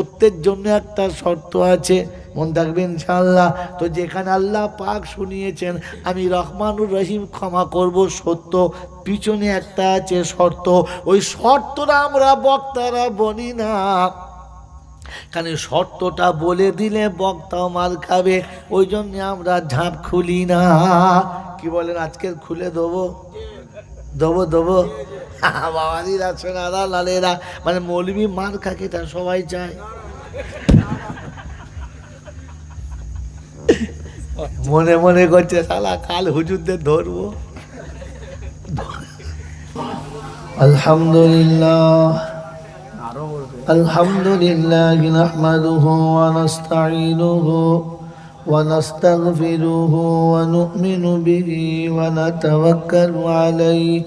সত্যের জন্য একটা শর্ত আছে, মনে থাকবেন ইনশাআল্লাহ। তো যেখানে আল্লাহ পাক শুনিয়েছেন আমি রহমানুর রহিম ক্ষমা করব সত্য, পিছনে একটা আছে শর্ত। ওই শর্তটা আমরা বক্তারা বলি না, কারণ শর্তটা বলে দিলে বক্তাও মার খাবে, ওই জন্য আমরা ঝাঁপ খুলি না। কি বলেন, আজকের খুলে দেবো? দেবো দেবো বাবারিরা সোনারা লালেরা, মানে মৌলবি মার খাকে তা সবাই চায়। মনে মনে করছে শালা কাল হুজুরদের ধরবো। আলহামদুলিল্লাহ আলহামদুলিল্লাহ নাহমাদুহু ওয়া নাস্তাঈনুহু ওয়া নাস্তাগফিরুহু ওয়া নু'মিনু বিহি ওয়া নাতাওয়াক্কালু আলাইহি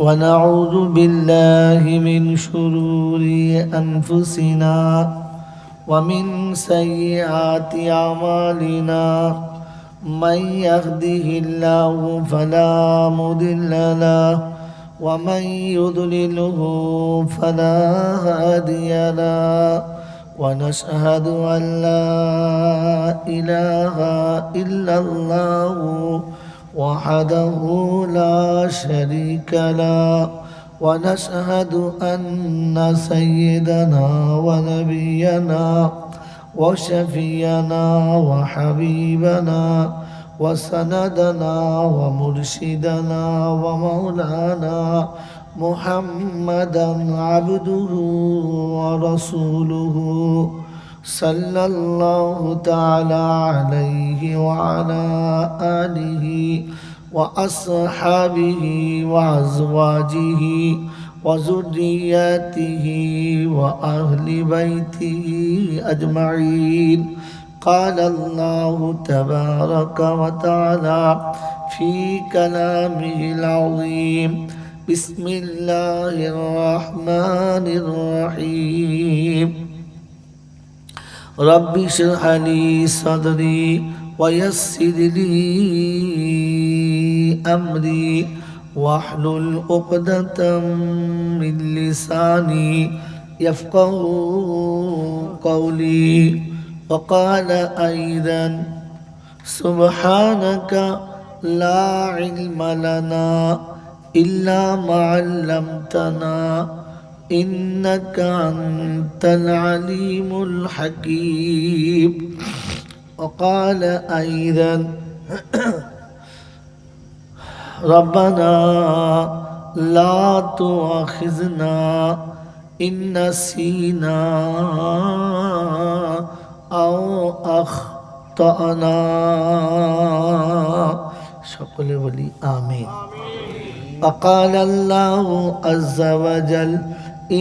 ওয়া নাউযু বিল্লাহি মিন শুরুরি আনফুসিনা ومن سيئات أعمالنا من يهده الله فلا مضل له ومن يضلله فلا هادي له ونشهد أن لا إله إلا الله وحده لا شريك له ونشهد أن سيدنا ونبينا وشفينا وحبيبنا وسندنا ومرشدنا ومولانا محمدا عبده ورسوله صلى الله تعالى عليه وعلى آله وأصحابه وأزواجه وذرياته وأهل بيته أجمعين. قال الله تبارك وتعالى في كلامه العظيم بسم الله الرحمن الرحيم رب اشرح لي صدري ويسر لي أمري واحلل عقدة من لساني يفقه قولي. وقال أيضا سبحانك لا علم لنا إلا ما علمتنا إنك أنت العليم الحكيم. وقال أيضا ربنا لا تؤاخذنا إن نسينا أو أخطأنا. সকলে বলি আমিন। وقال الله عز وجل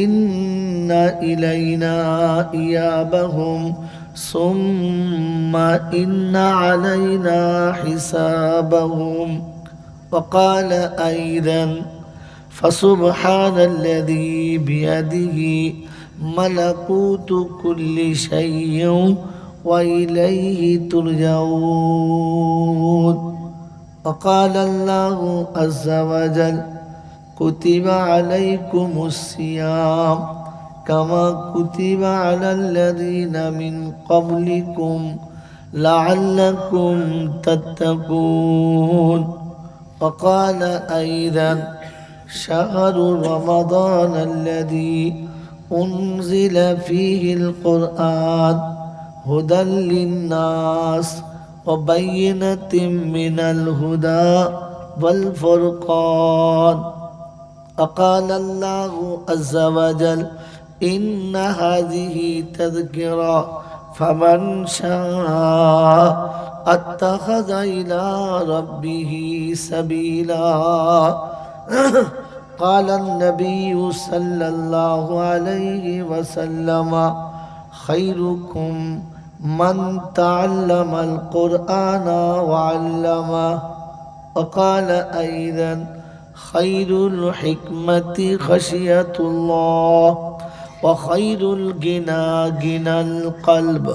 إن إلينا إيابهم ثم إن علينا حسابهم. وقال أيضا فسبحان الذي بيده ملكوت كل شيء وإليه ترجعون. وقال الله عز وجل كتب عليكم الصيام كما كتب على الذين من قبلكم لعلكم تتقون. وقال أيضا شهر رمضان الذي أنزل فيه القرآن هدى للناس وبينة من الهدى والفرقان. وقال الله عز وجل إن هذه تذكرة فمن شاء اتخذ إلى ربه سبيلا. قال النبي صلى الله عليه وسلم خيركم من تعلم القرآن وعلمه. وقال أيضا خير الحكمة خشية الله وخير الغنى غنى القلب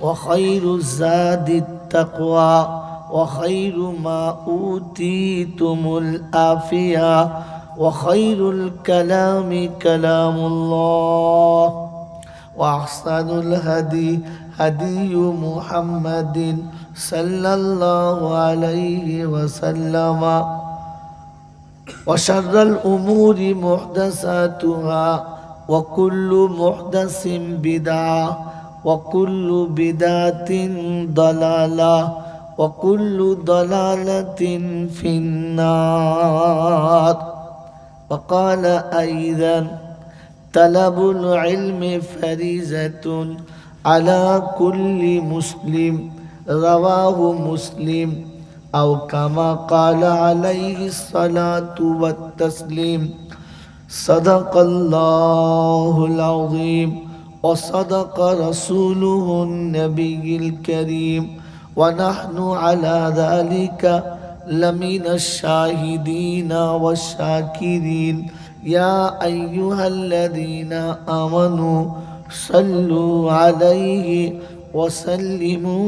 وخير الزاد التقوى وخير ما أوتيتم العافية وخير الكلام كلام الله وأحسن الهدي هدي محمد صلى الله عليه وسلم وشر الأمور محدثاتها وكل محدث بدعة وكل بدعة ضلالة وكل ضلالة في النار. وقال أيضا طلب العلم فريضة على كل مسلم رواه مسلم أو كما قال عليه الصلاة والتسليم. صدق الله العظيم وصدق رسوله النبي الكريم ونحن على ذلك لمن الشاهدين والشاكرين. يا أيها الذين آمنوا صلوا عليه وسلموا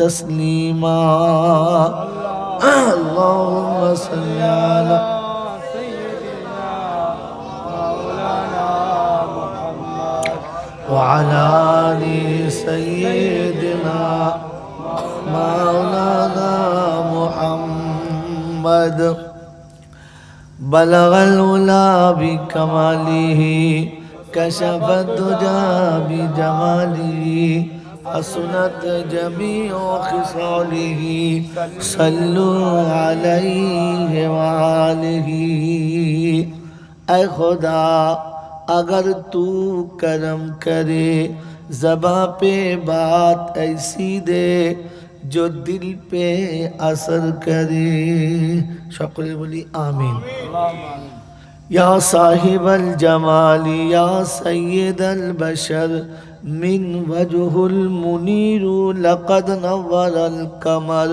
تسليما. اللهم صل على وعلى آل سيدنا مولانا محمد. بلغ العلا بكماله كشف الدجى بجماله حسنت جميع خصاله صلوا عليه وآله. اے خدا اگر تو کرم کرے زباں پہ بات ایسی دے جو دل پہ اثر کرے. সকলে বলি আমিন. یا صاحب الجمال یا سید البشر من وجه المنیر لقد نور القمر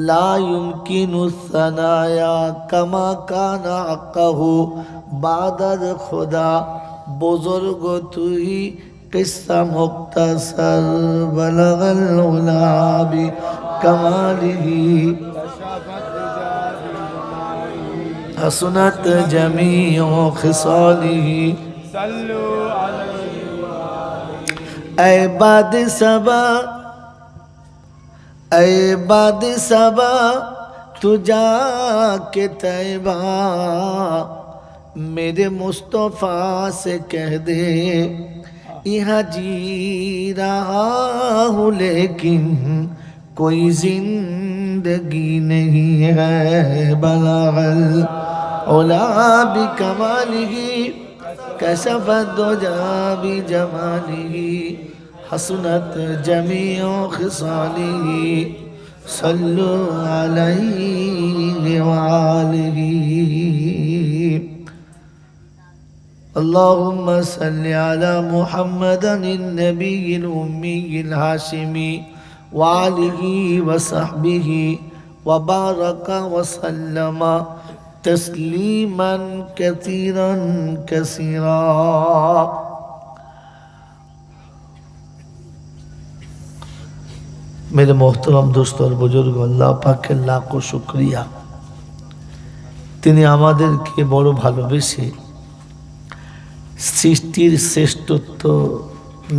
لا يمكن الثنايا كما كان حقه بعد خدا. بزرگ تو ہی قصہ مختصر بلغ العلا بکمالہ حسنت جمیع خصالہ. اے باد صبا اے باد صبا تو جا کے طیبہ میرے مصطفیٰ سے کہہ دے یہاں جی رہا ہوں لیکن کوئی زندگی نہیں ہے. بلغ العلا بکمالہ کشف الدجى بجمالہ حسنت جمیع خصالہ صلوا علیہ وآلہ. اللهم صل على محمد النبي الأمي الهاشمي وآله وصحبه وبارك وسلم تسليما كثيرا كثيرا. मेरे मोहतरम दोस्त और बुजुर्ग, আল্লাহ পাকের লাখো শুকরিয়া, তিনি আমাদেরকে বড় ভালোবেসে সৃষ্টির শ্রেষ্ঠত্ব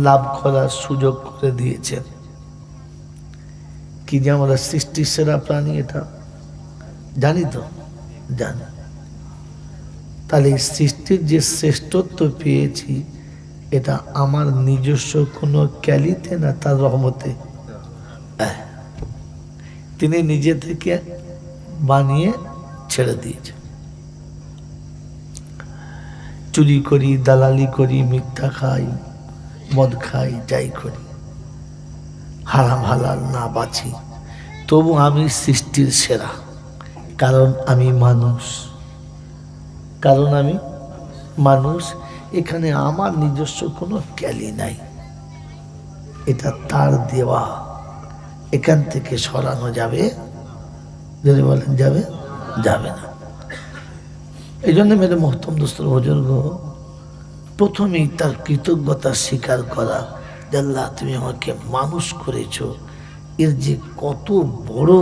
লাভ করার সুযোগ করে দিয়েছেন। কি যে আমরা সৃষ্টির সেরা প্রাণী এটা জানি তো, জানি। তাহলে সৃষ্টির যে শ্রেষ্ঠত্ব পেয়েছি এটা আমার নিজস্ব কোনো ক্যালিতে না, তার রহমতে। তিনি নিজে থেকে বানিয়ে ছেড়ে দিয়েছেন। চুরি করি, দালালি করি, মিথ্যা খাই, মদ খাই, যাই করি, হারাম হালাল না বাঁচি, তবু আমি সৃষ্টির সেরা। কারণ আমি মানুষ, কারণ আমি মানুষ। এখানে আমার নিজস্ব কোনো ক্যালি নাই, এটা তার দেওয়া। এখান থেকে সরানো যাবে? যদি বলেন যাবে, যাবে না। এই জন্য মেরে মহতম দোস্তর বুজুর্গ, প্রথমেই তার কৃতজ্ঞতা স্বীকার করা যে আল্লাহ তুমি আমাকে মানুষ করেছ। এর যে কত বড়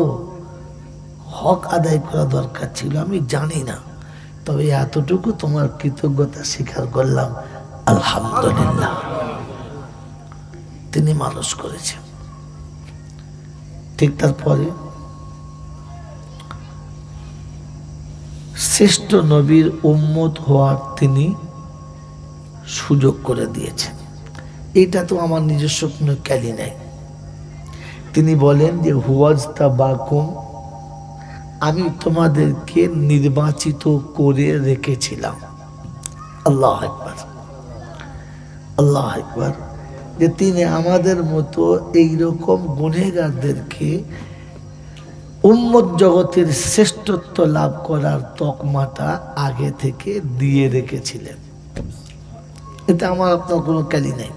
হক আদায় করা দরকার ছিল আমি জানি না, তবে এতটুকু তোমার কৃতজ্ঞতা স্বীকার করলাম, আলহামদুলিল্লাহ। তিনি মানুষ করেছেন। ঠিক তারপরে শ্রেষ্ঠ নবীর উম্মত হওয়ার তিনি সুযোগ করে দিয়েছেন। এটা তো আমার নিজস্ব কোনো ক্যালি নাই। তিনি বলেন যে হুয়াজতা বাকুম, আমি তোমাদেরকে নির্বাচিত করে রেখেছিলাম। আল্লাহ আকবার, আল্লাহ আকবার। যে তিনি আমাদের মতো এইরকম গুনেহগারদেরকে উম্মত জগতের শ্রেষ্ঠত্ব লাভ করার তকমাটা আগে থেকে দিয়ে রেখেছিলেন। এটা আমার আপনার কোনো ক্যালি নেই।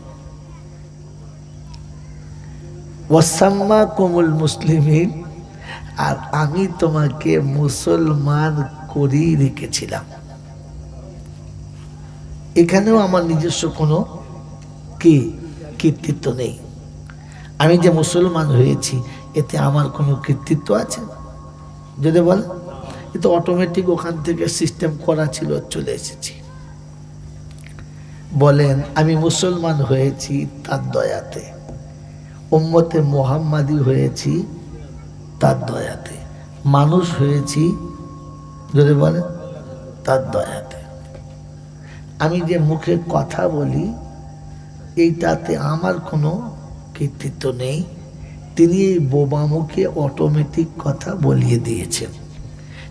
ওয়াসাম্মা কুমুল মুসলিমিন, আর আমি তোমাকে মুসলমান করেই রেখেছিলাম। এখানেও আমার নিজস্ব কোনো কৃতিত্ব নেই। আমি যে মুসলমান হয়েছি এতে আমার কোনো কৃতিত্ব আছে যদি বল? এ তো অটোমেটিক ওখান থেকে সিস্টেম করা ছিল, চলে এসেছি। বলেন আমি মুসলমান হয়েছি তার দয়াতে, উম্মতে মুহাম্মাদি হয়েছি তার দয়াতে, মানুষ হয়েছি যদি বলেন তার দয়াতে। আমি যে মুখে কথা বলি এইটাতে আমার কোনো কৃতিত্ব নেই। তিনি এই বোবা মুখে অটোমেটিক কথা বলিয়ে দিয়েছেন।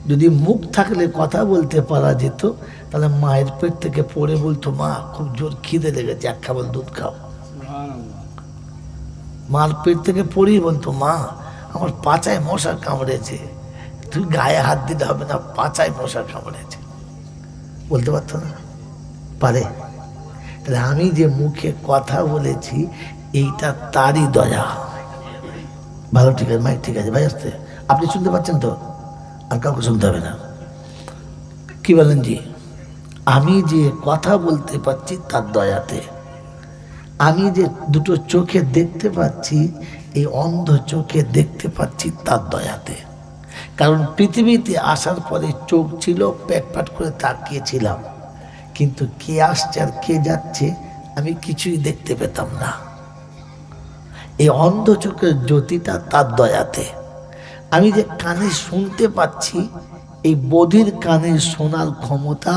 যদি মুখ থাকলে কথা বলতে পারা যেত তাহলে মায়ের পেট থেকে পড়ে বলতো, মা খুব জোর খিদে লেগেছে, এক খাবার দুধ খাও। মার পেট থেকে পড়েই বলতো, মা আমার পাছায় মশা কামড়েছে, তুই গায়ে হাত দিতে হবে না, পাছায় মশা কামড়েছে। বলতে পারতো না? পারে। তাহলে আমি যে মুখে কথা বলেছি এইটা তারই দয়া। ভালো, ঠিক আছে মাইক ঠিক আছে ভাই, আসতে আপনি শুনতে পাচ্ছেন তো? আর কাউকে শুনতে হবে না। কি বলেন জি? আমি যে কথা বলতে পারছি তার দয়াতে, আমি যে দুটো চোখে দেখতে পাচ্ছি, এই অন্ধ চোখে দেখতে পাচ্ছি তার দয়াতে। কারণ পৃথিবীতে আসার পরে চোখ ছিল, পেট পাট করে তাকিয়েছিলাম, কিন্তু কে আসছে আর কে যাচ্ছে আমি কিছুই দেখতে পেতাম না। এই অন্ধ চোখের জ্যোতিটা তার দয়াতে। আমি যে কানে শুনতে পাচ্ছি, এই বধির কানে শোনার ক্ষমতা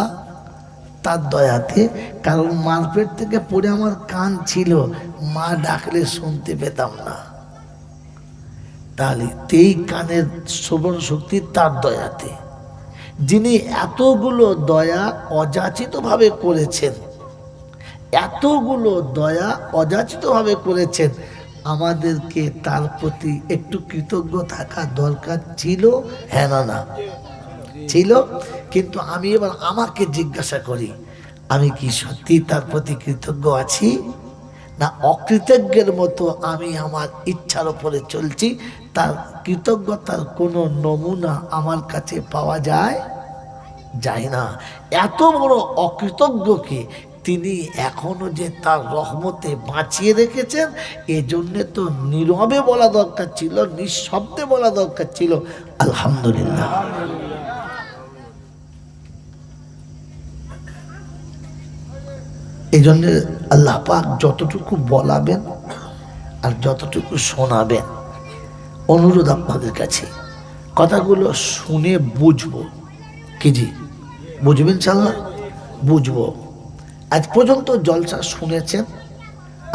তার দয়াতে। কারণ মার পেট থেকে পড়ে আমার কান ছিল, মা ডাকলে শুনতে পেতাম না। তাহলে এই কানের শ্রবণ শক্তি তার দয়াতে। যিনি এতগুলো দয়া অযাচিতভাবে করেছেন, এতগুলো দয়া অযাচিতভাবে করেছেন, আমাদেরকে তার প্রতি একটু কৃতজ্ঞ থাকা দরকার ছিল, হ্যাঁ না না ছিল? কিন্তু আমি এবার আমাকে জিজ্ঞাসা করি, আমি কি সত্যি তার প্রতি কৃতজ্ঞ আছি, না অকৃতজ্ঞের মতো আমি আমার ইচ্ছার উপরে চলছি? তার কৃতজ্ঞতার কোনো নমুনা আমার কাছে পাওয়া যায় না। এত বড় অকৃতজ্ঞকে তিনি এখনো যে তার রহমতে বাঁচিয়ে রেখেছেন, এজন্যে তো নীরবে বলা দরকার ছিল, নিঃশব্দে বলা দরকার ছিল আলহামদুলিল্লাহ। এই জন্যে আল্লাহ পাক যতটুকু বলাবেন আর যতটুকু শোনাবেন, অনুরোধ আপনাদের কাছে কথাগুলো শুনে বুঝবো। কি জি বুঝবেন? ইনশাআল্লাহ বুঝবো। আজ পর্যন্ত জলসা শুনেছেন,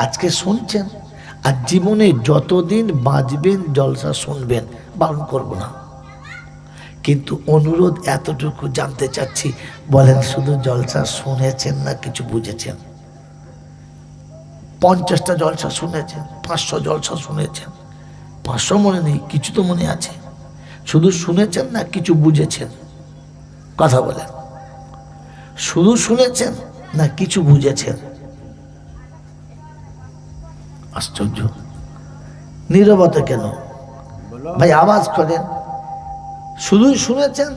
আজকে শুনছেন, আর জীবনে যতদিন বাঁচবেন জলসা শুনবেন, বারণ করব না। কিন্তু অনুরোধ এতটুকু জানতে চাচ্ছি, বলেন শুধু জলসা শুনেছেন না কিছু বুঝেছেন? 50টা জলসা শুনেছেন, 500 জলসা শুনেছেন, 500 মনে নেই, কিছু তো মনে আছে। শুধু শুনেছেন না কিছু বুঝেছেন? কথা বলেন, শুধু শুনেছেন না কিছু বুঝেছেন? আশ্চর্য, নীরবতা কেন ভাই? আওয়াজ করেন। শুধু শুনেছেন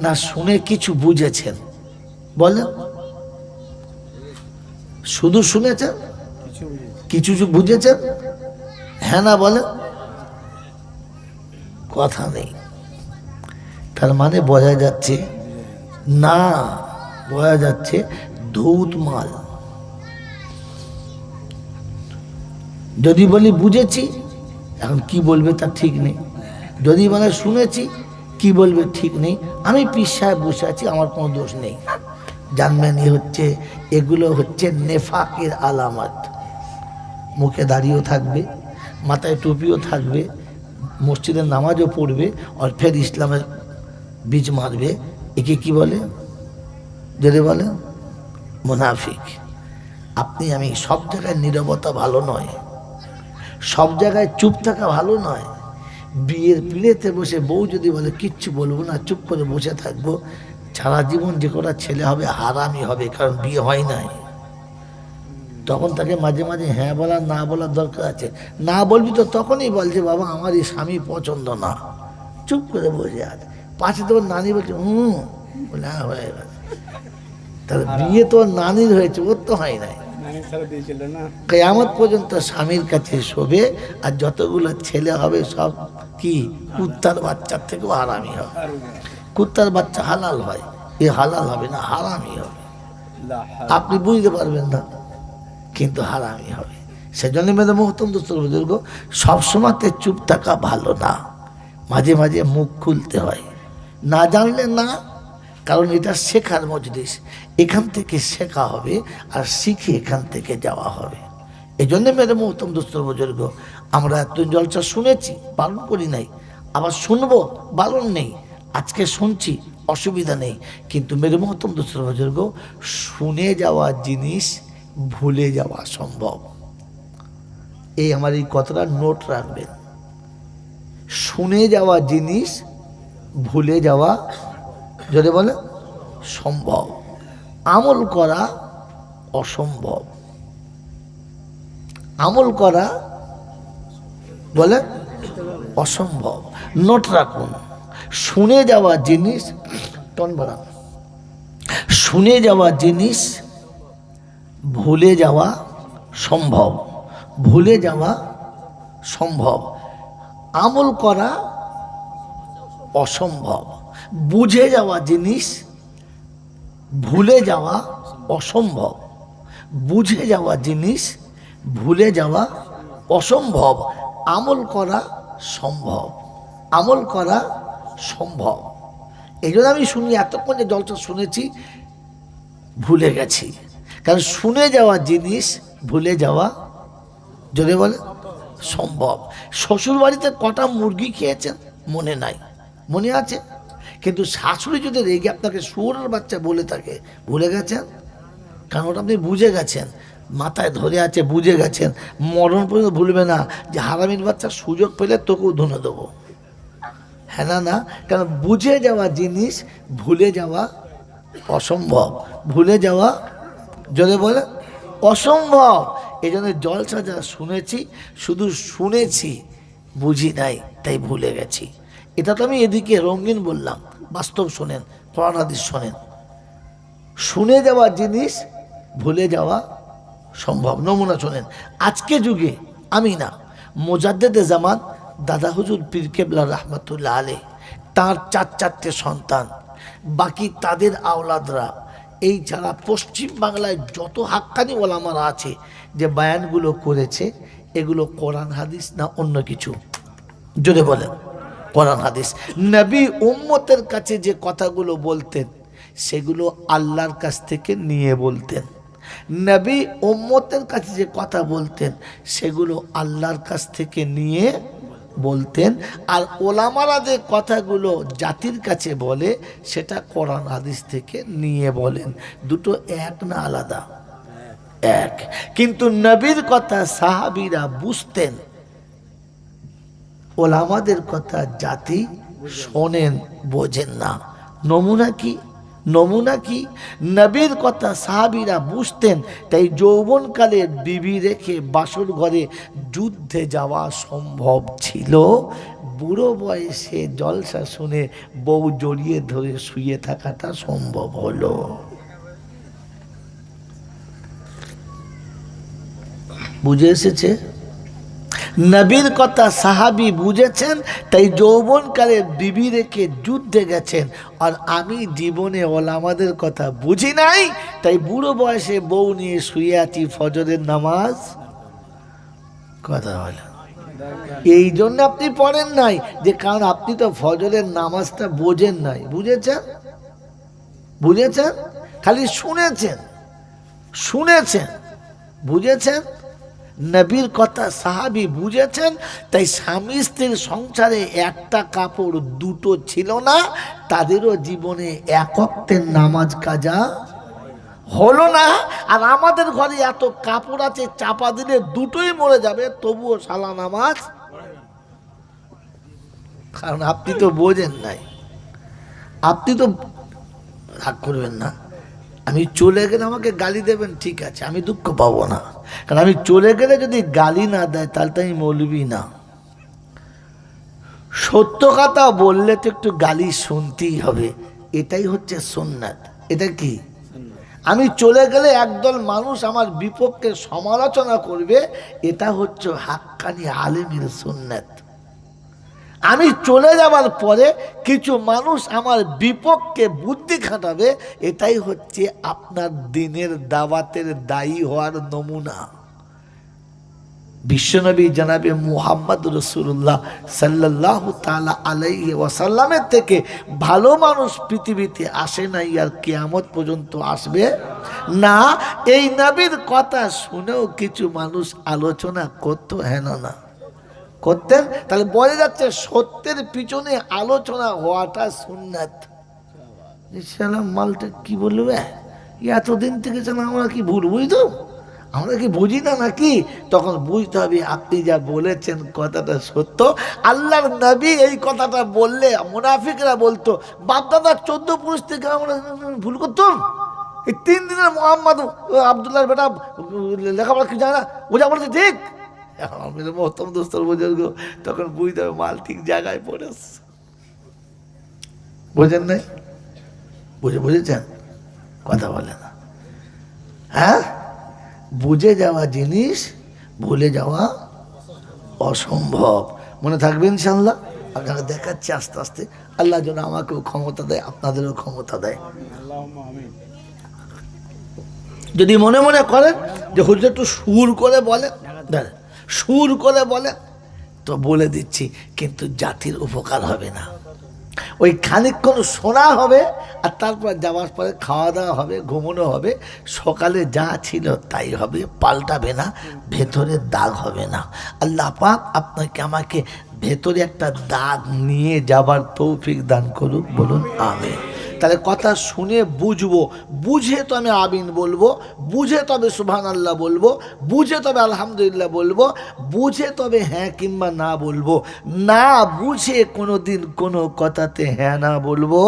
না শুনে কিছু বুঝেছেন? বলেন, শুধু শুনেছেন কিছু বুঝেছেন? হ্যাঁ না বলেন? কথা নেই। তার মানে বোঝা যাচ্ছে না, বোঝা যাচ্ছে ধৌত মাল। যদি বলি বুঝেছি, এখন কি বলবে তার ঠিক নেই। যদি বলে শুনেছি, কি বলবে ঠিক নেই। আমি পীর সাহেব বসে আছি, আমার কোনো দোষ নেই। জানবেন এগুলো হচ্ছে নেফাকের আলামত। মুখে দাড়িও থাকবে, মাথায় টুপিও থাকবে, মসজিদের নামাজও পড়বে, আর ফের ইসলামের বীজ মারবে। একে কি বলে? যদি বলে মুনাফিক। আপনি আমি সব জায়গায় নীরবতা ভালো নয়, সব জায়গায় চুপ থাকা ভালো নয়। বিয়ের পিড়েতে বসে বউ যদি বলে কিচ্ছু বলবো না, চুপ করে বসে থাকবো, সারা জীবন যে কটা ছেলে হবে হারামি হবে, কারণ বিয়ে হয় নাই। তখন তাকে মাঝে মাঝে হ্যাঁ বলার না বলার দরকার আছে। না বলবি তো তখনই বল যে বাবা আমার এই স্বামী পছন্দ না, চুপ করে বসে আছে। পাশে তোমার নানি বলছে বলে হ্যাঁ হয়ে গেছে। তাহলে বিয়ে তো নানির হয়েছে, ওর তো হয় নাই। কিয়ামত পর্যন্ত স্বামীর কাছে শোবে, আর যতগুলো ছেলে হবে সব কি কুত্তার বাচ্চার থেকেও হারামি হবে। কুত্তার বাচ্চা হালাল হয়, এ হালাল হবে না, হারামি হবে। আপনি বুঝতে পারবেন না, কিন্তু হারামি হবে। সেজন্য মেয়েদের মহতম দোস্তর বুজুর্গ, সবসময়তে চুপ থাকা ভালো না, মাঝে মাঝে মুখ খুলতে হয়। না জানলে না, কারণ এটা শেখার মজলিস, এখান থেকে শেখা হবে আর শিখে এখান থেকে যাওয়া হবে। এই জন্য মেয়েদের মহতম দোস্তর বুজুর্গ, আমরা এত জলসা শুনেছি, বারণ করি নাই, আবার শুনবো, বারণ নেই। আজকে শুনছি, অসুবিধা নেই, কিন্তু মেয়েদের মহতম দোস্তর বুজুর্গ, শুনে যাওয়া জিনিস ভুলে যাওয়া সম্ভব। এই আমার এই কথাটা নোট রাখবেন। শুনে যাওয়া জিনিস ভুলে যাওয়া যদি বলে সম্ভব, আমল করা অসম্ভব। আমল করা বলে অসম্ভব। নোট রাখুন, শুনে যাওয়া জিনিস শুনে যাওয়া জিনিস ভুলে যাওয়া সম্ভব, ভুলে যাওয়া সম্ভব। আমল করা অসম্ভব। বুঝে যাওয়া জিনিস ভুলে যাওয়া অসম্ভব, বুঝে যাওয়া জিনিস ভুলে যাওয়া অসম্ভব। আমল করা সম্ভব, আমল করা সম্ভব। এই জন্য আমি শুনি, এতক্ষণ যে জলটা শুনেছি ভুলে গেছি। কারণ শুনে যাওয়া জিনিস ভুলে যাওয়া যদি বলে সম্ভব। শ্বশুর বাড়িতে কটা মুরগি খেয়েছেন মনে নাই, মনে আছে, কিন্তু শাশুড়ি যদি রেগে আপনাকে শুয়োরের বাচ্চা বলে থাকে, ভুলে গেছেন। কারণ ওটা আপনি বুঝে গেছেন, মাথায় ধরে আছে, বুঝে গেছেন, মরণ পর্যন্ত ভুলবে না যে হারামির বাচ্চা সুযোগ পেলে তোকেও ধনে দেবো। হ্যাঁ না না, কারণ বুঝে যাওয়া জিনিস ভুলে যাওয়া অসম্ভব, ভুলে যাওয়া যদি বলে অসম্ভব। এই জন্য জলসা যা শুনেছি, শুধু শুনেছি, বুঝি নাই, তাই ভুলে গেছি। এটা তো আমি এদিকে রঙিন বললাম, বাস্তব শোনেন, কোরআন হাদিস শোনেন। শুনে যাওয়া জিনিস ভুলে যাওয়া সম্ভব। নমুনা শোনেন, আজকে যুগে আমি না, মুজাদ্দেদে জামান দাদা হুজুর পীর কেবলা রহমতুল্লাহ আলাইহ, তার চারটে সন্তান, বাকি তাদের আওলাদরা, এই যারা পশ্চিম বাংলায় যত হাক্কানি ওলামারা আছে যে বায়ানগুলো করেছে, এগুলো কোরআন হাদিস না অন্য কিছু? যদি বলেন কোরআন হাদিস। নবী উম্মতের কাছে যে কথাগুলো বলতেন সেগুলো আল্লাহর কাছ থেকে নিয়ে বলতেন। নবী উম্মতের কাছে যে কথা বলতেন সেগুলো আল্লাহর কাছ থেকে নিয়ে বলতেন। আর ওলামারা যে কথাগুলো জাতির কাছে বলে সেটা কোরআন হাদিস থেকে নিয়ে বলেন। দুটো এক না আলাদা? এক। কিন্তু নবীর কথা সাহাবীরা বুঝতেন, ওলামাদের কথা জাতি শোনেন, বোঝেন না। নমুনা কি? নমুনা কি? নবীর কথা সাহাবীরা বুঝতেন, তাই যৌবনকালে বিবি রেখে বাসর ঘরে যুদ্ধে যাওয়া সম্ভব ছিল। বুড়ো বয়সে জলসা শুনে বউ জড়িয়ে ধরে শুয়ে থাকাটা সম্ভব হলো। বুঝে এসেছে? নবীর কথা সাহাবী বুঝেছেন, তাই যৌবনকালে বিবি রেখে যুদ্ধে গেছেন। আর আমি জীবনে ওলামাদের কথা বুঝি নাই, তাই বুড়ো বয়সে বউ নিয়ে শুয়ে আছি ফজরের নামাজ। কথা বলে এই জন্য আপনি পড়েন নাই, যে কারণ আপনি তো ফজরের নামাজটা বোঝেন নাই। বুঝেছেন? বুঝেছেন? খালি শুনেছেন, শুনেছেন, বুঝেছেন? নবীর কথা সাহাবী বুঝেছেন। তাই স্বামী স্ত্রীর সংসারে একটা কাপড় দুটো ছিল না, তাদেরও জীবনে এক ওয়াক্তের নামাজ কাজা হলো না। আর আমাদের ঘরে এত কাপড় আছে, চাপা দিলে দুটোই মরে যাবে, তবুও সালা নামাজ। কারণ আপনি তো বোঝেন নাই। আপনি তো রাগ করবেন না, আমি চলে গেলে আমাকে গালি দেবেন, ঠিক আছে, আমি দুঃখ পাবো না। কারণ আমি চলে গেলে যদি গালি না দেয় তাহলে তো আমি মৌলবি না। সত্য কথা বললে তো একটু গালি শুনতেই হবে, এটাই হচ্ছে সুন্নাত। এটা কি? আমি চলে গেলে একদল মানুষ আমার বিপক্ষে সমালোচনা করবে, এটা হচ্ছে হাক্কানি আলেমের সুন্নাত। আমি চলে যাবার পরে কিছু মানুষ আমার বিপক্ষে বুদ্ধি খাটাবে, এটাই হচ্ছে আপনার দিনের দাওয়াতের দায়ী হওয়ার নমুনা। বিশ্বনবী জনাবে মুহাম্মদ রাসূলুল্লাহ সাল্লাল্লাহু তাআলা আলাইহি ওয়াসাল্লামের থেকে ভালো মানুষ পৃথিবীতে আসে নাই, আর কিয়ামত পর্যন্ত আসবে না। এই নবীর কথা শুনেও কিছু মানুষ আলোচনা করতো, হেন না করতেন। তাহলে বোঝা যাচ্ছে সত্যের পিছনে আলোচনা হওয়াটা সুন্নাত। ইনশাআল্লাহ মালটা কি বলবে, এতদিন থেকে যেন আমরা কি ভুল বুঝতো, আমরা কি বুঝি না নাকি? তখন বুঝতে হবে আপনি যা বলেছেন কথাটা সত্য। আল্লাহর নবী এই কথাটা বললে মুনাফিকরা বলতো, বাপদাদা 14 পুরুষ থেকে আমরা ভুল করতাম। এই 3 দিনের মোহাম্মদ আবদুল্লাহর বেটা লেখাপড়া কি জানে না, ওজা বলছে ঠিক। মহতম দোস্তর বুজুর্গ তখন বুঝতে হবে মাল ঠিক জায়গায় পড়েছে। বোঝেন নাই? বুঝেছেন? কথা বলে না। হ্যাঁ, বুঝে যাওয়া জিনিস ভুলে যাওয়া অসম্ভব। মনে থাকবে ইনশাআল্লাহ। আপনারা দেখাচ্ছি আস্তে আস্তে, আল্লাহ যেন আমাকেও ক্ষমতা দেয়, আপনাদেরও ক্ষমতা দেয়। যদি মনে মনে করেন যে হুজুর একটু সুর করে বলেন, সুর করে বলেন, তো বলে দিচ্ছি, কিন্তু জাতির উপকার হবে না। ওই খানিকক্ষণ শোনা হবে, আর তারপর যাওয়ার পরে খাওয়া দাওয়া হবে, ঘুমানো হবে, সকালে যা ছিল তাই হবে, পাল্টাবে না, ভেতরে দাগ হবে না। আল্লাহ পাক আপনাকে আমাকে ভেতরে একটা দাগ নিয়ে যাবার তৌফিক দান করুক, বলুন আমিন। তাহলে কথা শুনে বুঝবো, বুঝে তো আমি আমিন বলবো, বুঝে তবে সুবহানাল্লাহ বলবো, বুঝে তবে আলহামদুলিল্লাহ বলবো, বুঝে তবে হ্যাঁ কিংবা না বলবো। না বুঝে কোনো দিন কোনো কথাতে হ্যাঁ না বলবো।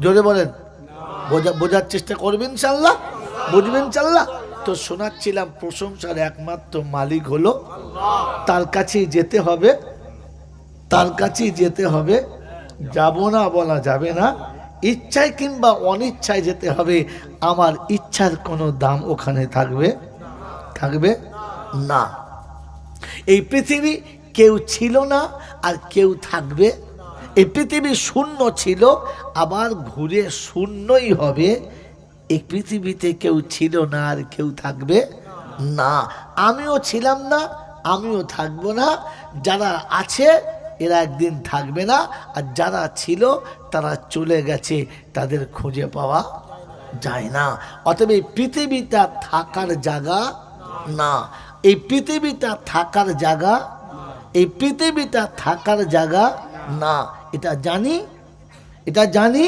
জোরে বলেন, বোঝার চেষ্টা করবেন ইনশাআল্লাহ, বুঝবেন ইনশাআল্লাহ। তো শোনাচ্ছিলাম প্রশংসার একমাত্র মালিক হলো, তার কাছেই যেতে হবে, তার কাছেই যেতে হবে। যাব না বলা যাবে না, ইচ্ছায় কিংবা অনিচ্ছায় যেতে হবে। আমার ইচ্ছার কোনো দাম ওখানে থাকবে থাকবে না। এই পৃথিবী কেউ ছিল না আর কেউ থাকবে। এই পৃথিবী শূন্য ছিল, আবার ঘুরে শূন্যই হবে। এই পৃথিবীতে কেউ ছিল না আর কেউ থাকবে না। আমিও ছিলাম না, আমিও থাকবো না। যারা আছে এরা একদিন থাকবে না, আর যারা ছিল তারা চলে গেছে, তাদের খুঁজে পাওয়া যায় না। অতএব এই পৃথিবীটা থাকার জায়গা না, এই পৃথিবীটা থাকার জায়গা, এই পৃথিবীটা থাকার জায়গা না। এটা জানি, এটা জানি,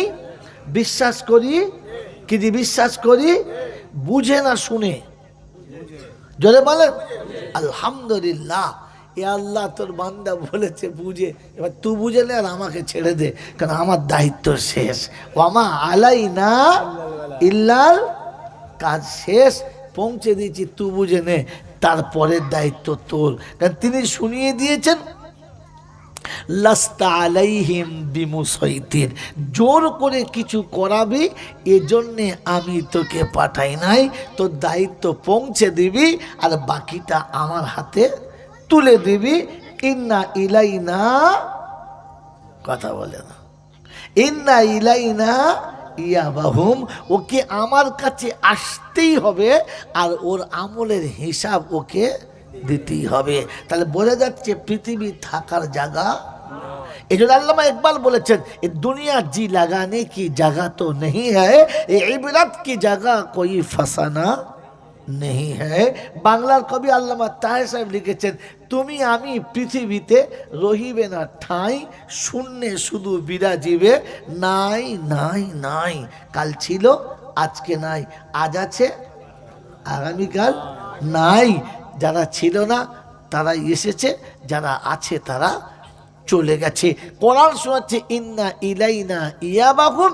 বিশ্বাস করি। কি যে বিশ্বাস করি, বুঝে না শুনে। জোরে বলেন আলহামদুলিল্লাহ। এ আল্লাহ তোর বান্দা বলেছে বুঝে, এবার তুই বুঝে নে আর আমাকে ছেড়ে দে, কারণ আমার দায়িত্ব শেষ। ওয়ামা আলাইনা ইল্লাল, কাজ শেষ, পৌঁছে দিয়েছি, তুই বুঝে নে, তারপরের দায়িত্ব তোর। কারণ তিনি শুনিয়ে দিয়েছেন, লাস্তা আলাইহিম বিমুসাইতির, জোর করে কিছু করাবি এজন্যে আমি তোকে পাঠাই নাই। তোর দায়িত্ব পৌঁছে দিবি আর বাকিটা আমার হাতে তুলে দিবি। ইন্না ইলাইনা, কথা বলে না, ইন্না ইলাইনা ইয়াবাহুম, ওকে আমার কাছে আসতেই হবে, আর ওর আমলের হিসাব ওকে দিতেই হবে। তাহলে বোঝা যাচ্ছে পৃথিবী থাকার জায়গা। এই জন্য আল্লামা ইকবাল বলেছেন, এ দুনিয়া জি লাগানে কি জায়গা তো নেই হ্যায়, এ ইবরত কি জায়গা কোই ফাসানা নেই হ্যায়। বাংলার কবি আল্লামা তাহের সাহেব লিখেছেন, তুমি আমি পৃথিবীতে রহিবে না ঠাঁই, শূন্যে শুধু বিরাজিবে নাই নাই নাই। কাল ছিল আজকে নাই, আজ আছে আগামীকাল নাই। যারা ছিল না তারা এসেছে, যারা আছে তারা চলে গেছে। কোরআন শোনাচ্ছে ইন্না ইলাইনা ইয়াবাহুম,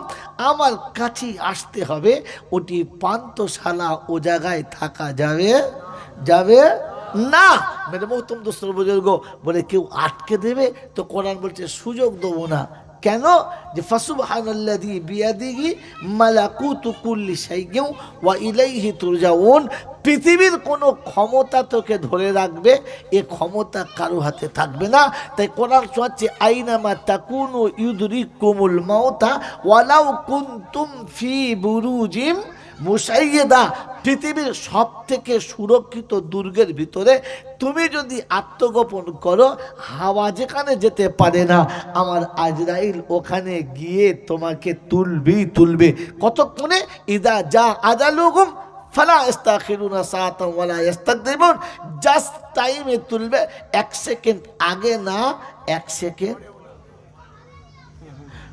আমার কাছে আসতে হবে। ওটি পান্তশালা, ও জায়গায় থাকা যাবে যাবে না। মেরে মোহতম দোস্তর বুজুর্গ বলে কেউ আটকে দেবে তো কোরআন বলছে সুযোগ দেবো না। কেন? যে ফাসুবহানাল্লাযী বিয়াদিহি মালাকুতু কুল্লি শাইইন ওয়া ইলাইহি তুরজাউন, পৃথিবীর কোনো ক্ষমতা তোকে ধরে রাখবে, এ ক্ষমতা কারো হাতে থাকবে না। তাই কোরআন শোনাচ্ছে আইনামা তাকুনু ইউদরিকুমুল মাউতা ওয়ালাউ কুনতুম ফি বুরুজিম মুশাইয়্যাদা, পৃথিবীর সব থেকে সুরক্ষিত দুর্গের ভিতরে তুমি যদি আত্মগোপন করো, হাওয়া যেখানে যেতে পারে না, আমার আজরাইল ওখানে গিয়ে তোমাকে তুলবে। কতক্ষণে? ইদা যা আজালুহুম ফালা ইস্তাখিরুনা সাআতান ওয়ালা ইস্তাকদিমুন, জাস্ট টাইমে তুলবে, 1 সেকেন্ড আগে না 1 সেকেন্ড।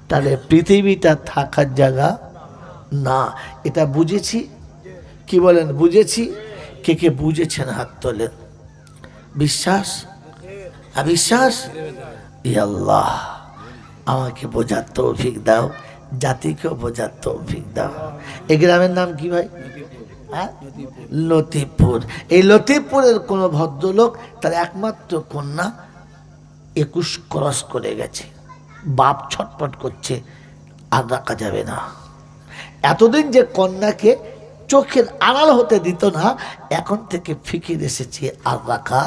তাহলে পৃথিবীটা থাকার জায়গা না। এটা বুঝেছি? কি বলেন বুঝেছি? কে কে বুঝেছেন হাত তোলেন। বিশ্বাস অবিশ্বাস? ইয়া আল্লাহ আমাকে বোঝার তৌফিক দাও, জাতিকেও বোঝার তৌফিক দাও। এই গ্রামের নাম কি ভাই? হ্যাঁ, লতিফপুর। এই লতিফপুরের কোন ভদ্রলোক, তার একমাত্র কন্যা 21 ক্রস করে গেছে। বাপ ছটপট করছে, আর রাখা যাবে না। এতদিন যে কন্যাকে চোখের আড়াল হতে দিত না, এখন থেকে ফিকির এসেছে আর রাখা।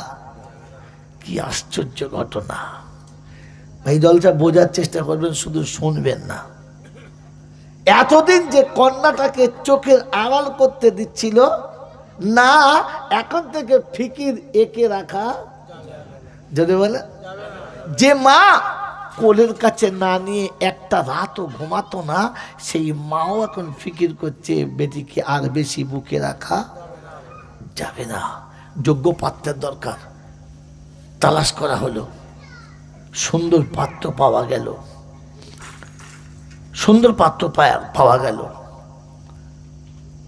কি আশ্চর্য ঘটনা! এই দলটা বোঝার চেষ্টা করবেন, শুধু শুনবেন না। এতদিন যে কন্যাটাকে চোখের আড়াল করতে দিচ্ছিল না, এখন থেকে ফিকির একে রাখা যদি বলে। যে মা কোলের কাছে না নিয়ে একটা রাতও ঘুমাতো না, সেই মাও এখন ফিকির করছে বেটিকে আর বেশি বুকে রাখা যাবে না। যোগ্য পাত্রের দরকার। তালাশ করা হলো, সুন্দর পাত্র পাওয়া গেল, সুন্দর পাত্র পাওয়া গেল।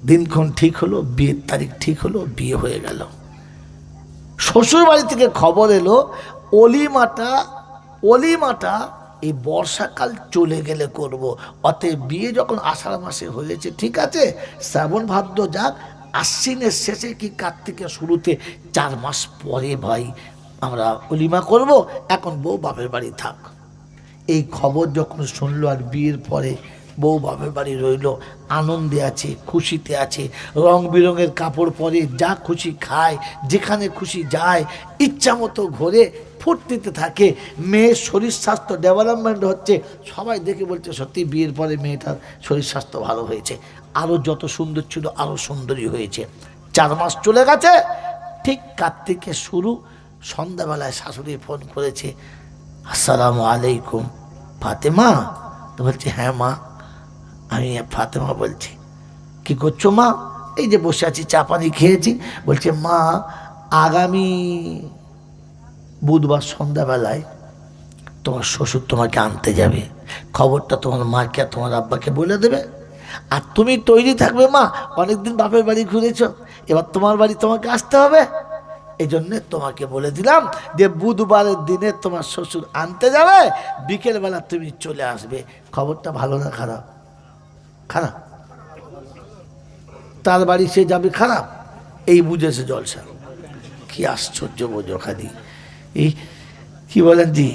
দিনক্ষণ ঠিক হলো, বিয়ের তারিখ ঠিক হলো, বিয়ে হয়ে গেল। শ্বশুর বাড়ি থেকে খবর এলো অলিমাটা এই বর্ষাকাল চলে গেলে করব। অতএব বিয়ে যখন আষাঢ় মাসে হয়েছে ঠিক আছে, শ্রাবণ ভাদ্র যাক, আশ্বিনের শেষে কি কার্তিকের শুরুতে 4 মাস পরে ভাই আমরা অলিমা করব। এখন বউ বাপের বাড়ি থাক। এই খবর যখন শুনলো, আর বিয়ের পরে বউ বাপের বাড়ি রইল, আনন্দে আছে, খুশিতে আছে, রং বেরঙের কাপড় পরে, যা খুশি খায়, যেখানে খুশি যায়, ইচ্ছা মতো ঘোরে, ফুর্তিতে থাকে। মেয়ের শরীর স্বাস্থ্য ডেভেলপমেন্ট হচ্ছে। সবাই দেখে বলছে সত্যি বিয়ের পরে মেয়েটার শরীর স্বাস্থ্য ভালো হয়েছে, আরও যত সুন্দর ছিল আরও সুন্দরী হয়েছে। 4 মাস চলে গেছে, ঠিক কার্তিকের শুরু। সন্ধ্যাবেলায় শাশুড়ি ফোন করেছে, আসসালামু আলাইকুম ফাতেমা। তো বলছে হ্যাঁ মা, আমি ফাতেমা বলছি। কি করছো মা? এই যে বসে আছি, চা পানি খেয়েছি। বলছে মা, আগামী বুধবার সন্ধ্যাবেলায় তোমার শ্বশুর তোমাকে আনতে যাবে। খবরটা তোমার মাকে আর তোমার আব্বাকে বলে দেবে। আর তুমি তৈরি থাকবে মা, অনেকদিন বাপের বাড়ি ঘুরেছ, এবার তোমার বাড়ি তোমাকে আসতে হবে। এই জন্যে তোমাকে বলে দিলাম যে বুধবারের দিনে তোমার শ্বশুর আনতে যাবে, বিকেলবেলা তুমি চলে আসবে। খবরটা ভালো না খারাপ? খারাপ। তার বাড়ি সে যাবে, খারাপ। এই বুঝেছে জলসা। কি আশ্চর্য বোঝো খালি। এই কি বলেন জি,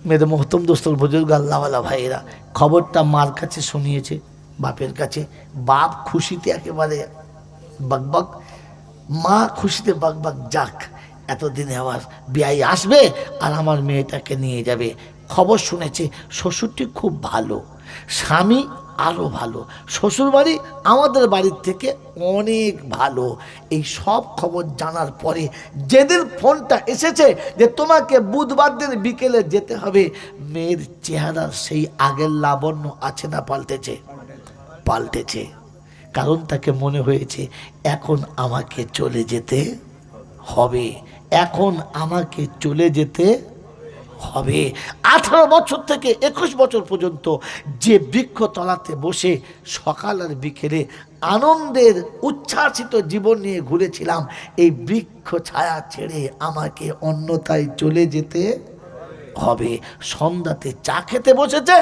মেয়েদের মোহতম দোস্তর বুজুর্গ আল্লাহওয়ালা ভাইয়েরা, খবরটা মার কাছে শুনিয়েছে, বাপের কাছে। বাপ খুশিতে একেবারে বাকবাক, মা খুশিতে বাকবাক। যাক, এতদিনে আমার বিয়াই আসবে আর আমার মেয়েটাকে নিয়ে যাবে। খবর শুনেছে শ্বশুরটি খুব ভালো, স্বামী আরও ভালো, শ্বশুরবাড়ি আমাদের বাড়ির থেকে অনেক ভালো। এই সব খবর জানার পরে যেদিন ফোনটা এসেছে যে তোমাকে বুধবার দিন বিকেলে যেতে হবে, মেয়ের চেহারা সেই আগের লাবণ্য আছে না পাল্টেছে? পাল্টেছে। কারণ তাকে মনে হয়েছে এখন আমাকে চলে যেতে হবে, এখন আমাকে চলে যেতে হবে। 18 বছর থেকে 21 বছর পর্যন্ত যে বৃক্ষ তলাতে বসে সকাল আর বিকেলে আনন্দের উচ্ছ্বাসিত জীবন নিয়ে ঘুরেছিলাম, এই বৃক্ষ ছায়া ছেড়ে আমাকে অন্যথায় চলে যেতে হবে। সন্ধ্যাতে চা খেতে বসেছে,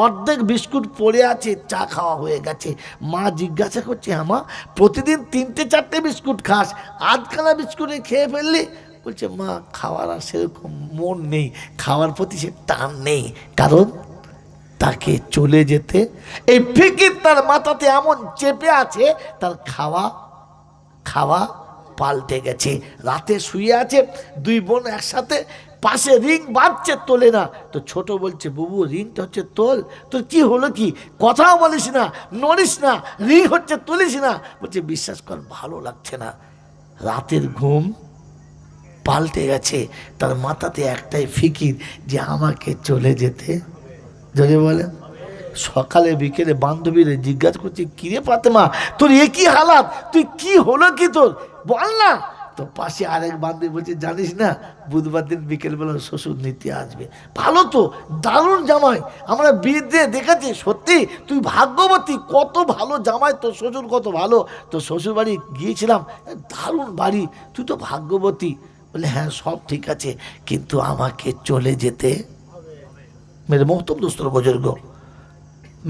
অর্ধেক বিস্কুট পড়ে আছে, চা খাওয়া হয়ে গেছে। মা জিজ্ঞাসা করছে, আমা প্রতিদিন 3-4টে বিস্কুট খাস, আধখানা বিস্কুটে খেয়ে ফেললি? বলছে, মা খাওয়ার আর সেরকম মন নেই, খাওয়ার প্রতি সে টান নেই। কারণ তাকে চলে যেতে, এই ফিকির তার মাথাতে এমন চেপে আছে, তার খাওয়া খাওয়া পাল্টে গেছে। রাতে শুয়ে আছে, দুই বোন একসাথে, পাশে রিং বাজছে, তোলে না। তো ছোট বলছে, বুবু রিংটা হচ্ছে তোল। তোর কি হলো, কি কথাও বলিস না, নড়িস না, রিং হচ্ছে তুলিস না। বলছে, বিশ্বাস কর ভালো লাগছে না। রাতের ঘুম পাল্টে গেছে, তার মাথাতে একটাই ফিকির যে আমাকে চলে যেতে। যদি বলে সকালে বিকেলে বান্ধবীরা জিজ্ঞাসা করছে, কিরে ফাতেমা তোর এ কি হালাত, তুই কি হলো কি তোর, বল না। তো পাশে আরেক বান্ধবী বলছে, জানিস না বুধবার দিন বিকেলবেলা শ্বশুর নিতে আসবে। ভালো তো, দারুণ জামাই, আমরা বিয়ে দিয়ে দেখেছি, সত্যি তুই ভাগ্যবতী, কত ভালো জামাই, তোর শ্বশুর কত ভালো। তো শ্বশুর বাড়ি গিয়েছিলাম, দারুণ বাড়ি, তুই তো ভাগ্যবতী। বলে, হ্যাঁ সব ঠিক আছে, কিন্তু আমাকে চলে যেতে। মেরে মোহতম দোস্তর বুজুর্গ,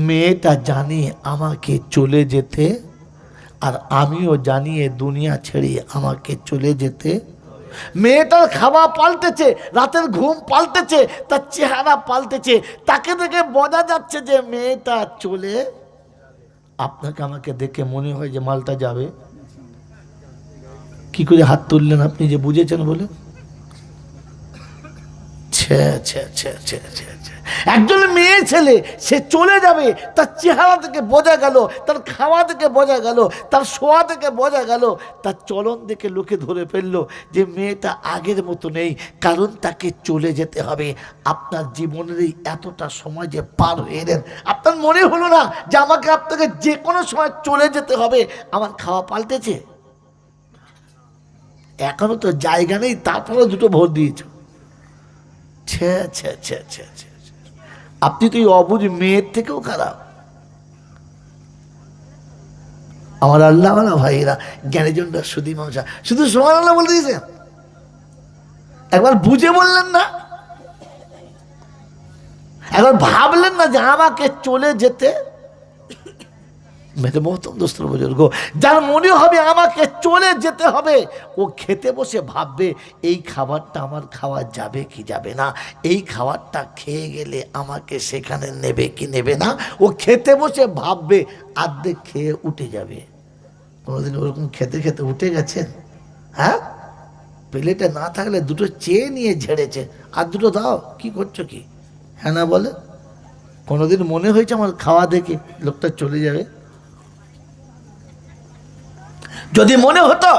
মেয়েটা জানি আমাকে চলে যেতে, আর আমিও জানি এ দুনিয়া ছেড়ে আমাকে চলে যেতে। মেয়েটার খাওয়া পাল্টেছে, রাতের ঘুম পাল্টেছে, তার চেহারা পাল্টেছে, তাকে দেখে বোঝা যাচ্ছে যে মেয়েটা চলে। আপনাকে আমাকে দেখে মনে হয় যে মালটা যাবে। কি করে হাত তুললেন আপনি যে বুঝেছেন বলে? একজন মেয়ে ছেলে, সে চলে যাবে, তার চেহারা থেকে বোঝা গেল, তার খাওয়া থেকে বোঝা গেল, তার শোয়া থেকে বোঝা গেল, তার চলন দেখে লোকে ধরে ফেললো যে মেয়েটা আগের মতো নেই, কারণ তাকে চলে যেতে হবে। আপনার জীবনের এই এতটা সময় যে পার হয়ে এলেন, আপনার মনে হলো না যে আমাকে আপনাকে যে কোনো সময় চলে যেতে হবে? আমার খাওয়া পাল্টেছে, এখনো তো জায়গা নেই, তারপরে দুটো ভোট দিয়েছ। আপনি তো এই অবুঝ মেয়ের থেকেও খারাপ। আমার আল্লাহ ভাইরা, জ্ঞানের জন্য শুধু মানুষা শুধু সুবহানাল্লাহ বলে দিয়েছেন, একবার বুঝে বললেন না, একবার ভাবলেন না যে আমাকে চলে যেতে। মেরে মহতম দোস্তর বুজুর্গ, যার মনে হবে আমাকে চলে যেতে হবে, ও খেতে বসে ভাববে এই খাবারটা আমার খাওয়া যাবে কি যাবে না, এই খাবারটা খেয়ে গেলে আমাকে সেখানে নেবে কি নেবে না। ও খেতে বসে ভাববে, আর্ধেক খেয়ে উঠে যাবে। কোনোদিন ওরকম খেতে খেতে উঠে গেছেন? হ্যাঁ, প্লেটে না থাকলে দুটো চেয়ে নিয়ে ঝেড়েছে, আর দুটো দাও, কি করছো কি? হ্যাঁ না বলে? কোনোদিন মনে হয়েছে আমার খাওয়া দেখে লোকটা চলে যাবে? যদি মনে হতো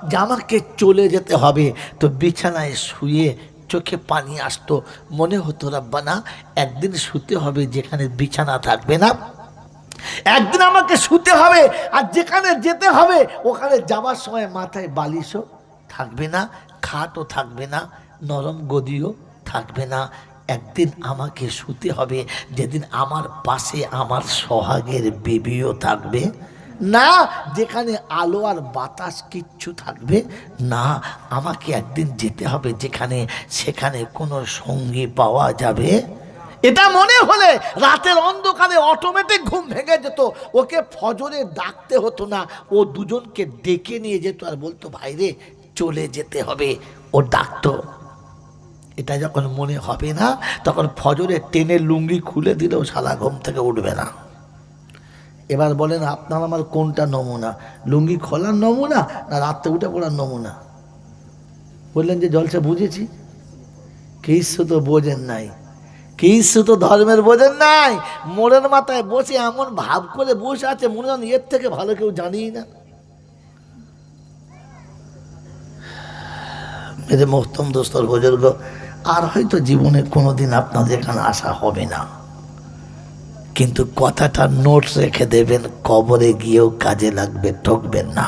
যে আমাকে চলে যেতে হবে, তো বিছানায় শুয়ে চোখে পানি আসতো, মনে হতো রাব্বানা একদিন শুতে হবে যেখানে বিছানা থাকবে না, একদিন আমাকে শুতে হবে, আর যেখানে যেতে হবে ওখানে যাওয়ার সময় মাথায় বালিশও থাকবে না, খাটও থাকবে না, নরম গদিও থাকবে না। একদিন আমাকে শুতে হবে যেদিন আমার পাশে আমার সোহাগের বিবিও থাকবে না, যেখানে আলো আর বাতাস কিচ্ছু থাকবে না। আমাকে একদিন যেতে হবে সেখানে কোনো সঙ্গী পাওয়া যাবে। এটা মনে হলে রাতের অন্ধকারে অটোমেটিক ঘুম ভেঙে যেত, ওকে ফজরে ডাকতে হতো না, ও দুজনকে ডেকে নিয়ে যেত আর বলতো, ভাই রে চলে যেতে হবে, ও ডাকতো। এটা যখন মনে হবে না, তখন ফজরে টেনে লুঙ্গি খুলে দিলেও শালা ঘুম থেকে উঠবে না। এবার বলেন আপনার আমার কোনটা নমুনা, লুঙ্গি খোলার নমুনা না রাত্রে উঠে পড়ার নমুনা? বললেন যে জলসা বুঝেছি, কিছু তো বোঝেন নাই। কিছু তো ধর্মের বোঝেন নাই, মোড়ের মাথায় বসে এমন ভাব করে বসে আছে মনে হয় এর থেকে ভালো কেউ জানিই না। মেরে মোহতম দোস্তর বুজুর্গ, আর হয়তো জীবনে কোনোদিন আপনাদের এখানে আসা হবে না, কিন্তু কথাটা নোট রেখে দেবেন, কবরে গিয়েও কাজে লাগবে, ঠকবেন না।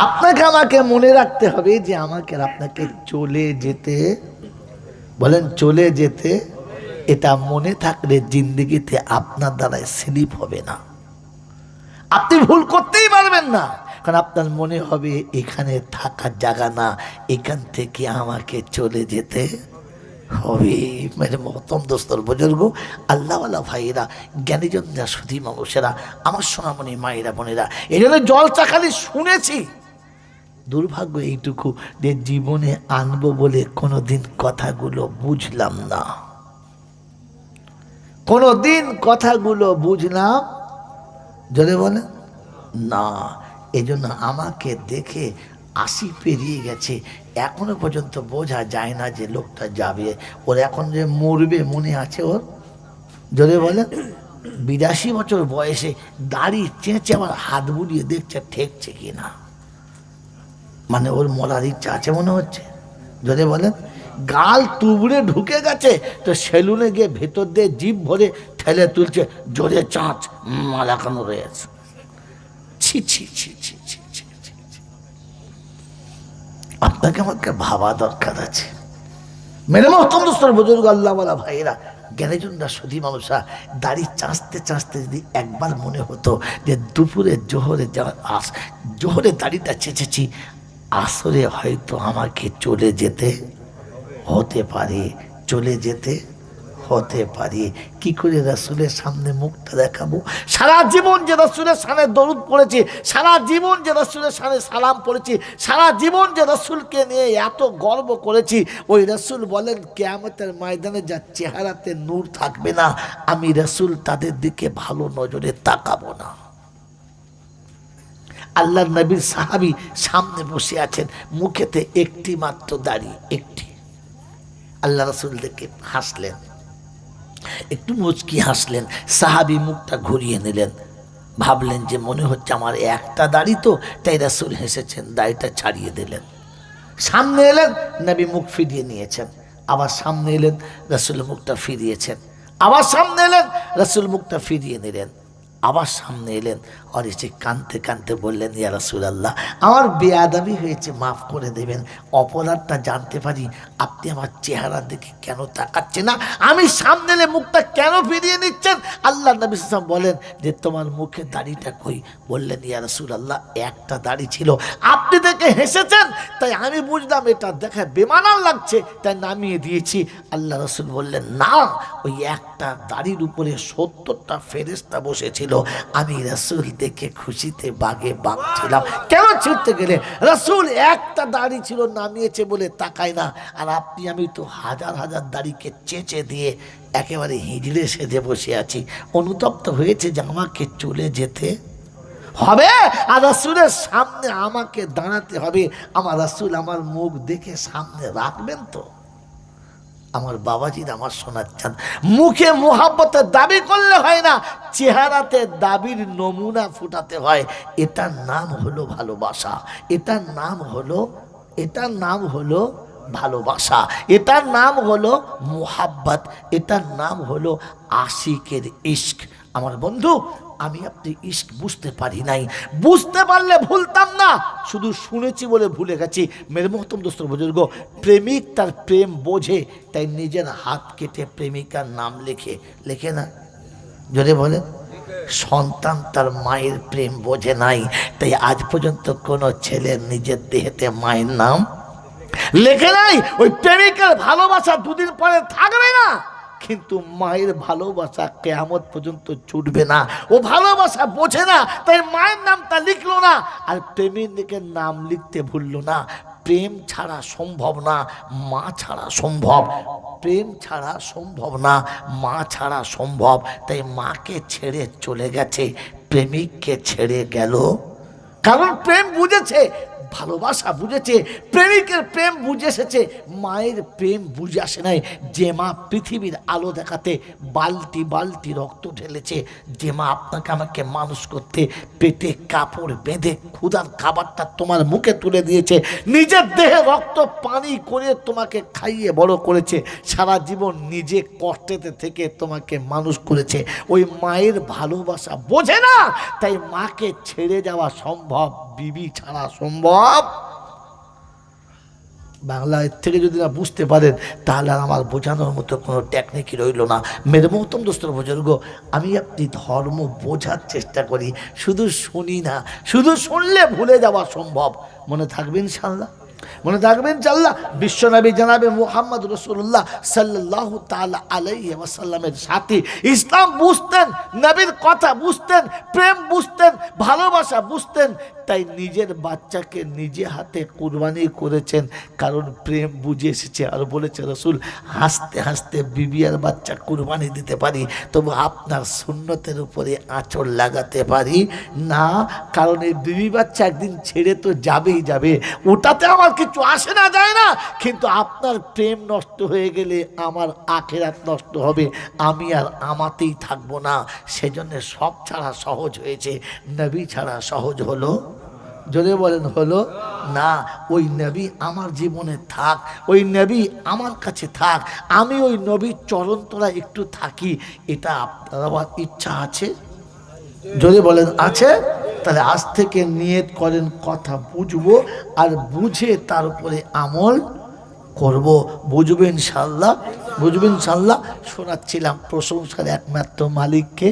আপনাকে আমাকে মনে রাখতে হবে যে আমাকে আপনাকে চলে যেতে, বলেন চলে যেতে, এটা মনে থাকলে জিন্দেগিতে আপনার দ্বারা স্লিপ হবে না, আপনি ভুল করতেই পারবেন না। কারণ আপনার মনে হবে এখানে থাকার জায়গা না, এখান থেকে আমাকে চলে যেতে হবে। মেরে মহতম দোস্তর বুজুর্গ, আল্লাহওয়ালা ভাইয়েরা, জ্ঞানীজনরা, সুধী মানুষেরা, আমার সোনামণি মায়েরা বোনেরা, এই জন্য জলসা খালি শুনেছি। দুর্ভাগ্য এইটুকু যে জীবনে আনবো বলে কোনোদিন কথাগুলো বুঝলাম না, কোনোদিন কথাগুলো বুঝলাম যদি বলে না। এজন্য আমাকে দেখে 80 পেরিয়ে গেছে, এখনো পর্যন্ত বোঝা যায় না যে লোকটা যাবে, ওর এখন যে মরবে মনে আছে ওর, যদি বলে 82 বছর বয়সে দাড়ি চেঁচে আবার হাত বুলিয়ে দেখছে ঠেকছে কিনা, মানে ওর মরার ইচ্ছা আছে মনে হচ্ছে। যদি বলেন গাল তুবড়ে ঢুকে গেছে, তো সেলুনে গিয়ে ভেতর দিয়ে জিভ ভরে ঠেলে তুলছে, জোরে চাঁচ মালাকানো রয়েছে। ছি ছি ছি ছি ছি ছি ছি ছি। আপনাকে আমাকে ভাবা দরকার আছে। মেরে মহতম দোস্তর বুজুর্গ, আল্লাহওয়ালা ভাইয়েরা, জ্ঞানীজনরা, সুধী মানুষরা, দাড়ি চাঁচতে চাঁচতে যদি একবার মনে হতো যে দুপুরে জোহরে দাড়িটা চেঁচেছি, আসরে হয়তো আমাকে চলে যেতে হতে পারে, চলে যেতে হতে পারে। কি করে রাসূলের সামনে মুখটা দেখাবো? সারা জীবন যে রাসূলের সামনে দরুদ পড়েছি, সারা জীবন যে রাসূলের সামনে সালাম পড়েছি, সারা জীবন যে রাসূলকে নিয়ে এত গর্ব করেছি, ওই রাসূল বলেন কিয়ামতের ময়দানে যার চেহারাতে নূর থাকবে না, আমি রাসূল তাদের দিকে ভালো নজরে তাকাবো না। আল্লাহর নবীর সাহাবী সামনে বসে আছেন, মুখেতে একটি মাত্র দাড়ি, একটি। আল্লাহ রাসূল দেখে হাসলেন, একটু মুচকি হাসলেন, সাহাবী মুখটা ঘুরিয়ে নিলেন, ভাবলেন যে মনে হচ্ছে আমার একটা দাড়ি তো, তাই রাসূল হেসেছেন, দাড়িটা ছাড়িয়ে দিলেন। সামনে এলেন, নবী মুখ ফিরিয়ে নিয়েছেন, আবার সামনে এলেন, রাসূল মুখটা ফিরিয়েছেন, আবার সামনে এলেন, রাসূল মুখটা ফিরিয়ে নিলেন, আবার সামনে এলেন, আর এসে কাঁদতে কাঁদতে বললেন, ইয়া রাসূলুল্লাহ, আমার বেয়াদবি হয়েছে, মাফ করে দেবেন, অপরাধটা জানতে পারি, আপনি আমার চেহারার দিকে কেন তাকাচ্ছেন না, আমি সামনে এলে মুখটা কেন ফিরিয়ে নিচ্ছেন? আল্লাহ নবী সাল্লাল্লাহু আলাইহি ওয়াসাল্লাম বলেন যে তোমার মুখে দাড়িটা কই? বললেন, ইয়া রাসূলুল্লাহ, একটা দাড়ি ছিল, আপনি দেখে হেসেছেন, তাই আমি বুঝলাম এটা দেখে বেমানান লাগছে, তাই নামিয়ে দিয়েছি। আল্লাহ রাসূল বললেন, না, ওই একটা দাড়ির উপরে 70টা ফেরেশতা বসেছিল, আমি রাসূল দেখে খুশিতে বাগে বাগছিলাম। কেন ছুটতে গেলে? রাসূল একটা দাড়ি ছিল, নামিয়েছে বলে তাকায় না, আর আপনি আমি তো হাজার হাজার দাড়িকে চেঁচে দিয়ে একেবারে হিজড়ে সেজে বসে আছি। অনুতপ্ত হয়েছে যে আমাকে চলে যেতে হবে, আর রাসূলের সামনে আমাকে দাঁড়াতে হবে। আমার রাসূল আমার মুখ দেখে সামনে রাখবেন তো? আমার বাবাজির, আমার সোনার চাঁদ, মুখে মুহাব্বতের দাবি করলে হয় না, চেহারাতে দাবির নমুনা ফুটাতে হয়। এটার নাম হলো ভালোবাসা, এটার নাম হলো, এটার নাম হলো ভালোবাসা, এটার নাম হলো মুহাব্বত, এটার নাম হলো আশিকের ইশক। আমার বন্ধু, আমি আপনি ইশক বুঝতে পারি নাই, বুঝতে পারলে ভুলতাম না, শুধু শুনেছি বলে ভুলে গেছি। মেরে মোহতম দোস্ত বুজুর্গ, প্রেমিক তার প্রেম বোঝে, তাই নিজের হাত কেটে প্রেমিকার নাম লেখে না, জোরে বলেন। সন্তান তার মায়ের প্রেম বোঝে নাই, তাই আজ পর্যন্ত কোনো ছেলে নিজের দেহেতে মায়ের নাম লেখে নাই। ওই প্রেমিকের ভালোবাসা দুদিন পরে থাকবে না, কিন্তু মায়ের ভালোবাসা কিয়ামত পর্যন্ত ছুটবে না। ও ভালোবাসা বোঝে না, তাই মায়ের নামটা লিখলো না, আর প্রেমিকের নাম লিখতে ভুললো না। প্রেম ছাড়া সম্ভব না, মা ছাড়া সম্ভব, প্রেম ছাড়া সম্ভব না, মা ছাড়া সম্ভব। তাই মাকে ছেড়ে চলে গেছে, প্রেমিককে ছেড়ে গেল কারণ প্রেম বুঝেছে, ভালোবাসা বুঝেছে, প্রেমিকের প্রেম বুঝে এসেছে, মায়ের প্রেম বুঝে আসে নাই। যে মা পৃথিবীর আলো দেখাতে বালতি বালতি রক্ত ঢেলেছে, যে মা আপনাকে আমাকে মানুষ করতে পেটে কাপড় বেঁধে ক্ষুধার খাবারটা তোমার মুখে তুলে দিয়েছে, নিজের দেহে রক্ত পানি করে তোমাকে খাইয়ে বড় করেছে, সারা জীবন নিজে কষ্টেতে থেকে তোমাকে মানুষ করেছে, ওই মায়ের ভালোবাসা বোঝে না। তাই মাকে ছেড়ে যাওয়া সম্ভব, বিবি ছাড়া সম্ভব। বাংলায় থেকে যদি না বুঝতে পারেন তাহলে আর আমার বোঝানোর মতো কোনো টেকনিকই রইল না। মেরে মহতম দোস্তর বুজুর্গ, আমি আপনি ধর্ম বোঝার চেষ্টা করি, শুধু শুনি না। শুধু শুনলে ভুলে যাওয়া সম্ভব। মনে থাকবেন ইনশাআল্লাহ, মনে থাকবেন ইনশাআল্লাহ। বিশ্বনবী জনাবে মুহাম্মদ রাসূলুল্লাহ সাল্লাল্লাহু তাআলা আলাইহি ওয়াসাল্লামের সাথী, ইসলাম বুঝতেন, নবীর কথা বুঝতেন, প্রেম বুঝতেন, ভালোবাসা বুঝতেন। তাই নিজের বাচ্চাকে নিজে হাতে কুরবানি করেছেন, কারণ প্রেম বুঝে এসেছে। আর বলেছে রাসূল, হাসতে হাসতে বিবি আর বাচ্চা কুরবানি দিতে পারি, তবু আপনার সুন্নতের উপরে আঁচড় লাগাতে পারি না, কারণ এই বিবি বাচ্চা একদিন ছেড়ে তো যাবেই যাবে, ওটাতে আমার কিছু আসে না যায় না। কিন্তু আপনার প্রেম নষ্ট হয়ে গেলে আমার আখিরাত নষ্ট হবে, আমি আর আমাতেই থাকবো না। সেজন্য সব ছাড়া সহজ হয়েছে, নবী ছাড়া সহজ হলো? জোরে বলেন হলো না। ওই নবী আমার জীবনে থাক, ওই নবী আমার কাছে থাক, আমি ওই নবীর চরণতলা একটু থাকি, এটা আপনার আবার ইচ্ছা আছে? জোরে বলেন আছে? তাহলে আজ থেকে নিয়ত করেন কথা বুঝবো, আর বুঝে তার উপরে আমল করব। বুঝবেন ইনশাআল্লাহ, বুঝবেন ইনশাআল্লাহ। শোনাচ্ছিলাম প্রশংসার একমাত্র মালিককে,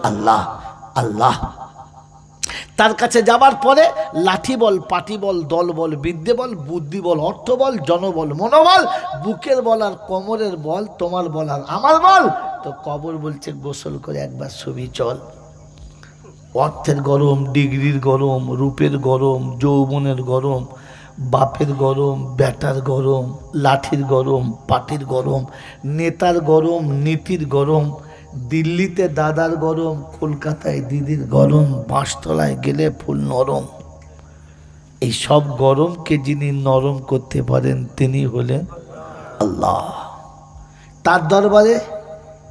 আল্লাহ। আল্লাহ তার কাছে যাবার পরে লাঠি বল, পাটি বল, দল বল, বিদ্যে বল, বুদ্ধি বল, অর্থ বল, জনবল, মনোবল, বুকের বল আর কোমরের বল, তোমার বল আর আমার বল। তো কবর বলছে গোসল করে একবার ছবি চল। অর্থের গরম, ডিগ্রির গরম, রূপের গরম, যৌবনের গরম, বাপের গরম, বেটার গরম, লাঠির গরম, পাটির গরম, নেতার গরম, নীতির গরম, দিল্লিতে দাদার গরম, কলকাতায় দিদির গরম, বাঁশতলায় গেলে ফুল নরম। এই সব গরমকে যিনি নরম করতে পারেন তিনি হলেন আল্লাহ। তার দরবারে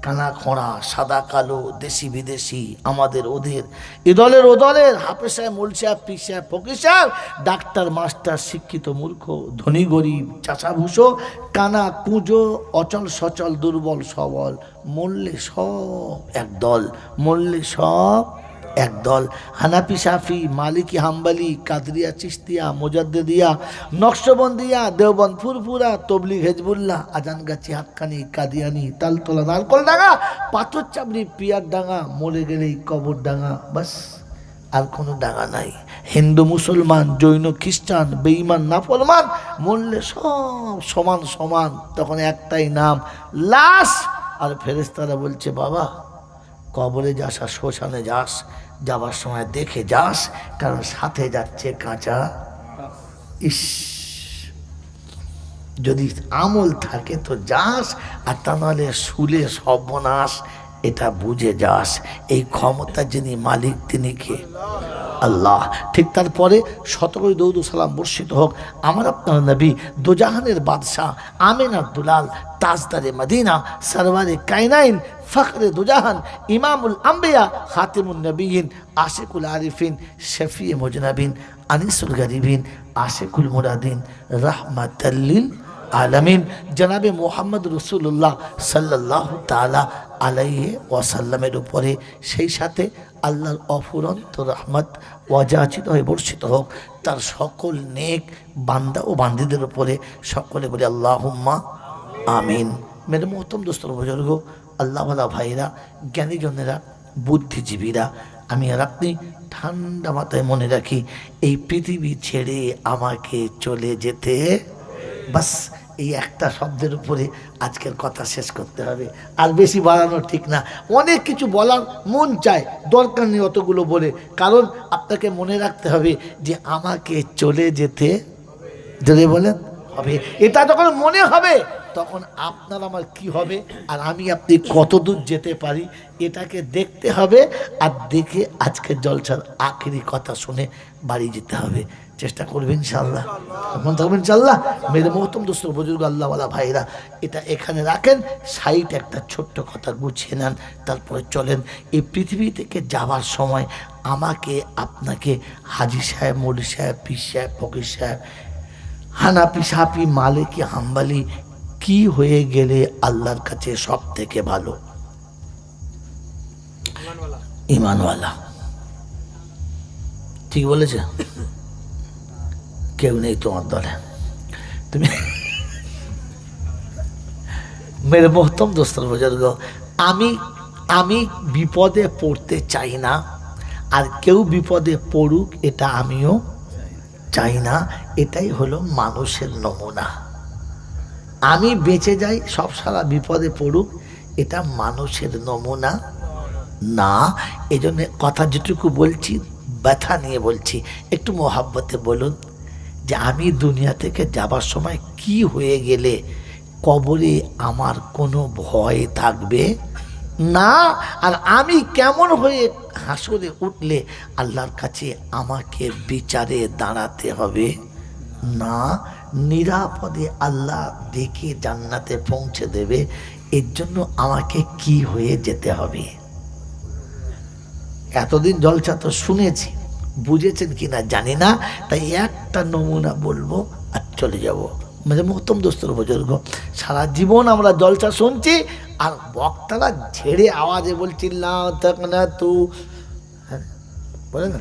কানা খোঁড়া, সাদা কালো, দেশি বিদেশি, আমাদের ওদের, এদলের ওদলের, হাফেজ সাহেব, মোল সাহেব, পীর সাহেব, ফকির সাহেব, ডাক্তার, মাস্টার, শিক্ষিত মূর্খ, ধনী গরিব, চাষা ভুষো, কানা কুঁজো, অচল সচল, দুর্বল সবল, মরলে সব একদল, মরলে সব একদল। হানাফি, শাফি, মালিকি, হাম্বালি, কাদরিয়া, চিশতিয়া, মোজাদ্দেদিয়া, নকশবন্দিয়া, দেওবন্দ, ফুরফুরা, তবলিগ, হেজবুল্লাহ, আজানগাছি, হাক্কানি, কাদিয়ানি, তালতলা, নারকলডাঙ্গা, পাথর চাবড়ি, পিয়ার ডাঙ্গা, মরে গেলেই কবর ডাঙ্গা, বাস আর কোনো ডাঙ্গা নাই। হিন্দু, মুসলমান, জৈন, খ্রিস্টান, বেঈমান, নাফরমান, মরলে সব সমান সমান। তখন একটাই নাম, লাশ। আর ফেরেশতারা বলছে, বাবা কবরে যাস আর শ্মশানে যাস, যাবার সময় দেখে যাস, কারণ সাথে যাচ্ছে কাঁচা। ইস, যদি আমল থাকে তো যাস, আর তা নাহলে শুলে সর্বনাশ, এটা বুঝে যাস। এই ক্ষমতা যিনি মালিক তিনি কে? আল্লাহ। ঠিক তারপরে শতকরি দৌদ সালাম বর্ষিত হোক আমার আপনার নবী, দোজাহানের বাদশাহ, আমিনার দুলাল, তাজদারে মদিনা, সরওয়ারে কায়নাইন, ফখরে দুজাহান, ইমামুল আম্বিয়া, খাতিমুন নবীন, আশিকুল আরিফিন, শফিয়ে মুজনাবিন, আনিসুল গরিবিন, আশিকুল মুরাদিন, রাহমাতাল্লিল আলামিন, জনাবে মোহাম্মদ রসুল্লাহ সাল্লাল্লাহু তাআলা আলাইহি ওয়াসাল্লামের উপরে, সেই সাথে আল্লাহর অফুরন্ত রহমত ওয়াজাচিত হয়ে বর্ষিত হোক তার সকল নেক বান্দা ও বান্দিদের উপরে। সকলে বলি আল্লাহুম্মা আমিন। মেরে মোহতম দোস্তর বুজুর্গ, আল্লাহওয়ালা ভাইরা, জ্ঞানীজনেরা, বুদ্ধিজীবীরা, আমি আর আপনি ঠান্ডা মাথায় মনে রাখি, এই পৃথিবী ছেড়ে আমাকে চলে যেতে, বাস এই একটা শব্দের উপরে আজকের কথা শেষ করতে হবে। আর বেশি বাড়ানো ঠিক না, অনেক কিছু বলার মন চায়, দরকার নেই অতগুলো বলে, কারণ আপনাকে মনে রাখতে হবে যে আমাকে চলে যেতে, যদি বলেন হবে, এটা যখন মনে হবে তখন আপনার আমার কি হবে আর আমি আপনি কত দূর যেতে পারি এটাকে দেখতে হবে। আর দেখে আজকের জলসার আখেরি কথা শুনে বাড়ি যেতে হবে। চেষ্টা করবেন ইনশাআল্লাহ, মন থাকবেন ইনশাআল্লাহ। মেরে মহতম দোস্ত বুজুর্গ আল্লাহওয়ালা ভাইরা, এটা এখানে রাখেন। সাইড একটা ছোট্ট কথা গুছিয়ে নেন, তারপরে চলেন। এই পৃথিবী থেকে যাওয়ার সময় আমাকে আপনাকে হাজি সাহেব, মৌলী সাহেব, পীর সাহেব, ফকির সাহেব, হানাফি, সাফি, মালিকি, হাম্বালি কি হয়ে গেলে আল্লাহর কাছে সব থেকে ভালো? ইমানওয়ালা। ঠিক বলেছে? কেউ নেই তোমার দলে, তুমি মেরে মহতম দোস্তর বুজুর্গ, আমি বিপদে পড়তে চাই না, আর কেউ বিপদে পড়ুক এটা আমিও চাই না। এটাই হলো মানুষের নমুনা। আমি বেঁচে যাই, সব সারা বিপদে পড়ুক, এটা মানুষের নমুনা না। এই জন্য কথা যেটুকু বলছি ব্যথা নিয়ে বলছি, একটু মোহাব্বতে বলুন যে আমি দুনিয়া থেকে যাবার সময় কি হয়ে গেলে কবরে আমার কোনো ভয় থাকবে না, আর আমি কেমন হয়ে হাসরে উঠলে আল্লাহর কাছে আমাকে বিচারে দাঁড়াতে হবে না, নিরাপদে আল্লাহ ডেকে জান্নাতে পৌঁছে দেবে, এর জন্য আমাকে কি হয়ে যেতে হবে। এতদিন জলসা তো শুনেছি, বুঝেছেন কিনা জানি না, তাই একটা নমুনা বলবো আর চলে যাব। মানে মহতম দোস্তর বুজুর্গ, সারা জীবন আমরা জলসা শুনছি আর বক্তারা ঝেড়ে আওয়াজে বলছি লা তাকনাতু, বলে না,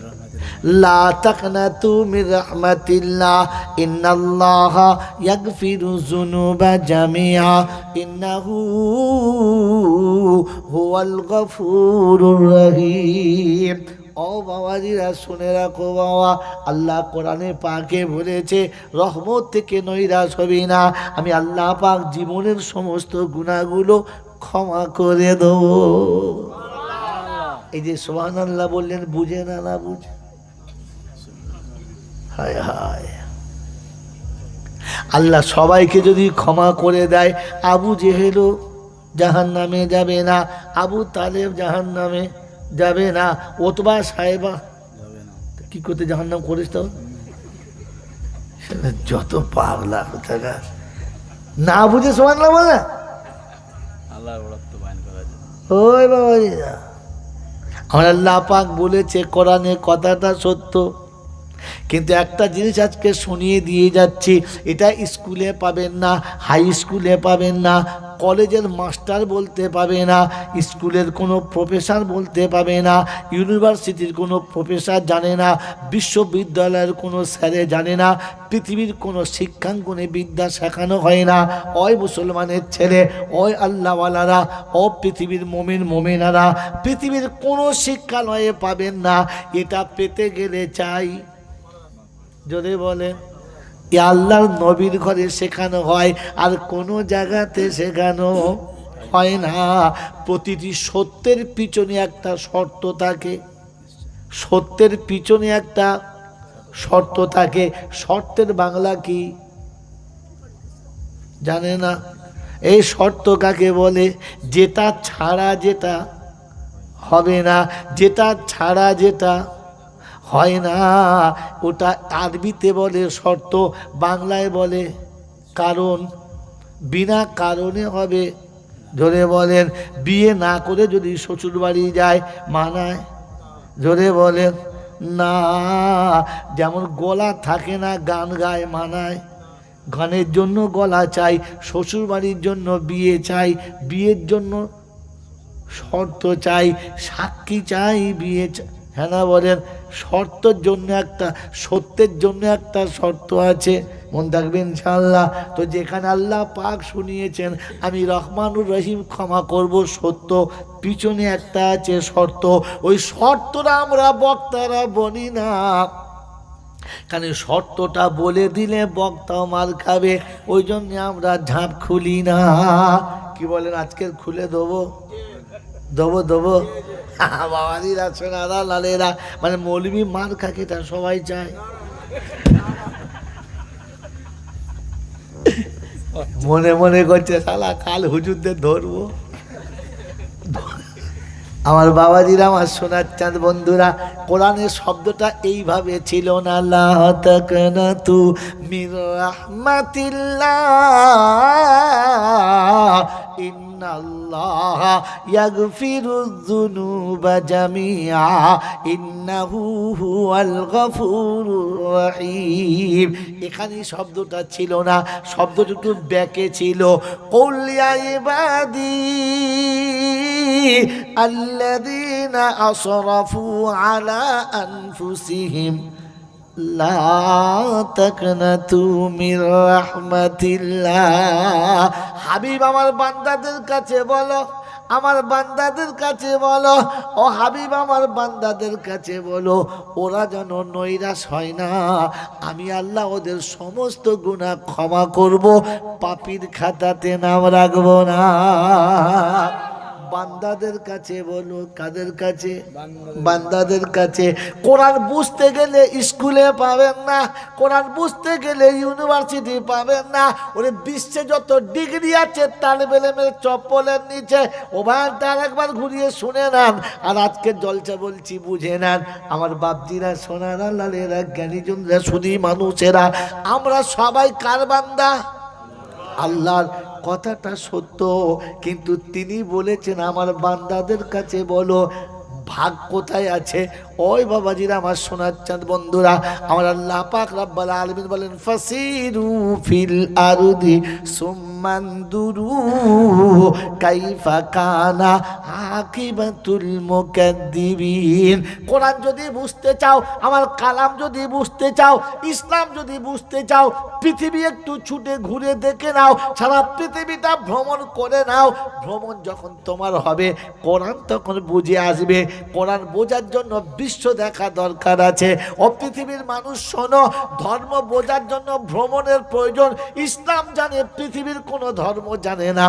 লা তাকনাতু মির রাহমাতিল্লাহ ইন্নাল্লাহা ইয়াগফিরু যুনুবা জামিআ ইন্নাহু হুয়াল গফুরুর রহিম। ও বাবাজিরা শুনে রাখো বাবা, আল্লাহ কোরআনে পাকে বলেছে রহমত থেকে নৈরাশ হবি না, আমি আল্লাহ পাক জীবনের সমস্ত গুনাহগুলো ক্ষমা করে দেবো। এই যে সুবহানাল্লাহ বললেন, বুঝে না, না বুঝে, হায় হায়, আল্লাহ সবাইকে যদি ক্ষমা করে দেয়, আবু জেহেলও জাহান্নামে যাবে না, আবু তালেব জাহান্নামে যাবে না, ওতবা সাহেবা কি করতে জাহান্নাম করিস তো, যত পাগলা কোথাকার, না বুঝে সুবহানাল্লাহ বলে ওই বাবা। আমার আল্লাহ পাক বলেছে কোরআনে, কথাটা সত্য, কিন্তু একটা জিনিস আজকে শুনিয়ে দিয়ে যাচ্ছি, এটা স্কুলে পাবেন না, হাই স্কুলে পাবেন না, কলেজের মাস্টার বলতে পাবে না, স্কুলের কোনো প্রফেসর বলতে পাবে না, ইউনিভার্সিটির কোনো প্রফেসর জানে না, বিশ্ববিদ্যালয়ের কোনো স্যারে জানে না, পৃথিবীর কোনো শিক্ষাঙ্গনে বিদ্যা শেখানো হয় না। ওই মুসলমানের ছেলে, ওই আল্লাহওয়ালারা, ও পৃথিবীর মুমিন মুমিনারা পৃথিবীর কোনো শিক্ষালয়ে পাবেন না। এটা পেতে গেলে চাই, যদি বলেন আল্লাহর নবীর ঘরে শেখানো হয়, আর কোনো জায়গাতে শেখানো হয় না। প্রতিটি সত্যের পিছনে একটা শর্ত থাকে, সত্যের পিছনে একটা শর্ত থাকে। শর্তের বাংলা কি জানে না? এই শর্ত কাকে বলে? যেটা ছাড়া যেটা হবে না, যেটা ছাড়া যেটা হয় না, ওটা আরবিতে বলে শর্ত, বাংলায় বলে কারণ। বিনা কারণে হবে, জোরে বলেন, বিয়ে না করে যদি শ্বশুর বাড়ি যায় মানায়? জোরে বলেন না। যেমন গলা থাকে না, গান গায় মানায়? গানের জন্য গলা চাই, শ্বশুর বাড়ির জন্য বিয়ে চাই, বিয়ের জন্য শর্ত চাই, সাক্ষী চাই, বিয়ে চাই, হ্যাঁ না বলেন? শর্তের জন্য একটা, সত্যের জন্য একটা শর্ত আছে, মন থাকবেন ইনশাআল্লাহ। তো যেখানে আল্লাহ পাক শুনিয়েছেন আমি রহমানুর রহিম, ক্ষমা করব সত্য, পিছনে একটা আছে শর্ত। ওই শর্তটা আমরা বক্তারা বলি না, কারণ শর্তটা বলে দিলে বক্তাও মার খাবে, ওই জন্য আমরা ঝাঁপ খুলি না। কি বলেন? আজকের খুলে দেবো, দেবো দেবো বাবাজিরা, সোনারা, লালেরা, মানে মৌলবি মার খাকে তা সবাই চায়। মনে মনে করছে শালা কাল হুজুরদের ধরবো। আমার বাবাজিরা, আমার সোনার চাঁদ বন্ধুরা, কোরআনের শব্দটা এইভাবে ছিল না, লা তাকনাতু মির রাহমাতিল্লাহ ইন্নাল্লাহা ইয়াগফিরুয যুনুবা জামিআ ইন্নাহু হুয়াল গফুরুর রহিম। এখানে শব্দটা ছিল না, শব্দটা একটু ব্যাকে ছিল, কুল ইয়া ইবাদি আল্লাযীনা আসরাফু আলা আনফুসিহিম লা তাকনাতু মির রাহমাতিল্লাহ। হাবিব আমার বান্দাদের কাছে বলো, আমার বান্দাদের কাছে বলো, ও হাবিব আমার বান্দাদের কাছে বলো, ওরা যেন নৈরাশ হয় না। আমি আল্লাহ ওদের সমস্ত গুনাহ ক্ষমা করব, পাপীর খাতাতে নাম রাখবো না। বান্দাদের কাছে বলো, কাদের কাছে? বান্দাদের কাছে। কোরআন বুঝতে গেলে স্কুলে পাবেন না, কোরআন বুঝতে গেলে ইউনিভার্সিটি পাবেন না। ওরে বিশ্বে যত ডিগ্রি আছে তার বেলেমের চপ্পলের নিচে ও ভাইটা একবার ঘুরিয়ে শুনে নেন। আর আজকে জলসা বলছি, বুঝে নেন। আমার বাপজিরা, সোনারা, লালেরা, জ্ঞানীজনরা, শুধু মানুষেরা, আমরা সবাই কার বান্দা? আল্লাহর। কথাটা সত্য, কিন্তু তিনি বলেছেন আমার বান্দাদের কাছে বলো। ভাগ কোথায় আছে? ওই বাবাজিরা, আমার সোনার চাঁদ বন্ধুরা, আমার আল্লাহ পাক রব্বুল আলামিন বলেন, ফাসিরু ফিল আরদি সুম্মানদুরু কাইফা কানা আকিবাতুল মুকাদ্দিবিন। কোরআন যদি বুঝতে চাও, আমার কালাম যদি বুঝতে চাও, ইসলাম যদি বুঝতে চাও, পৃথিবী একটু ছুটে ঘুরে দেখে নাও, সারা পৃথিবীটা ভ্রমণ করে নাও। ভ্রমণ যখন তোমার হবে, কোরআন তখন বুঝে আসবে। কোরআন বোঝার জন্য বিশ্ব দেখা দরকার আছে। ও পৃথিবীর মানুষ শোনো, ধর্ম বোঝার জন্য ভ্রমণের প্রয়োজন। ইসলাম জানে, পৃথিবীর কোনো ধর্ম জানে না।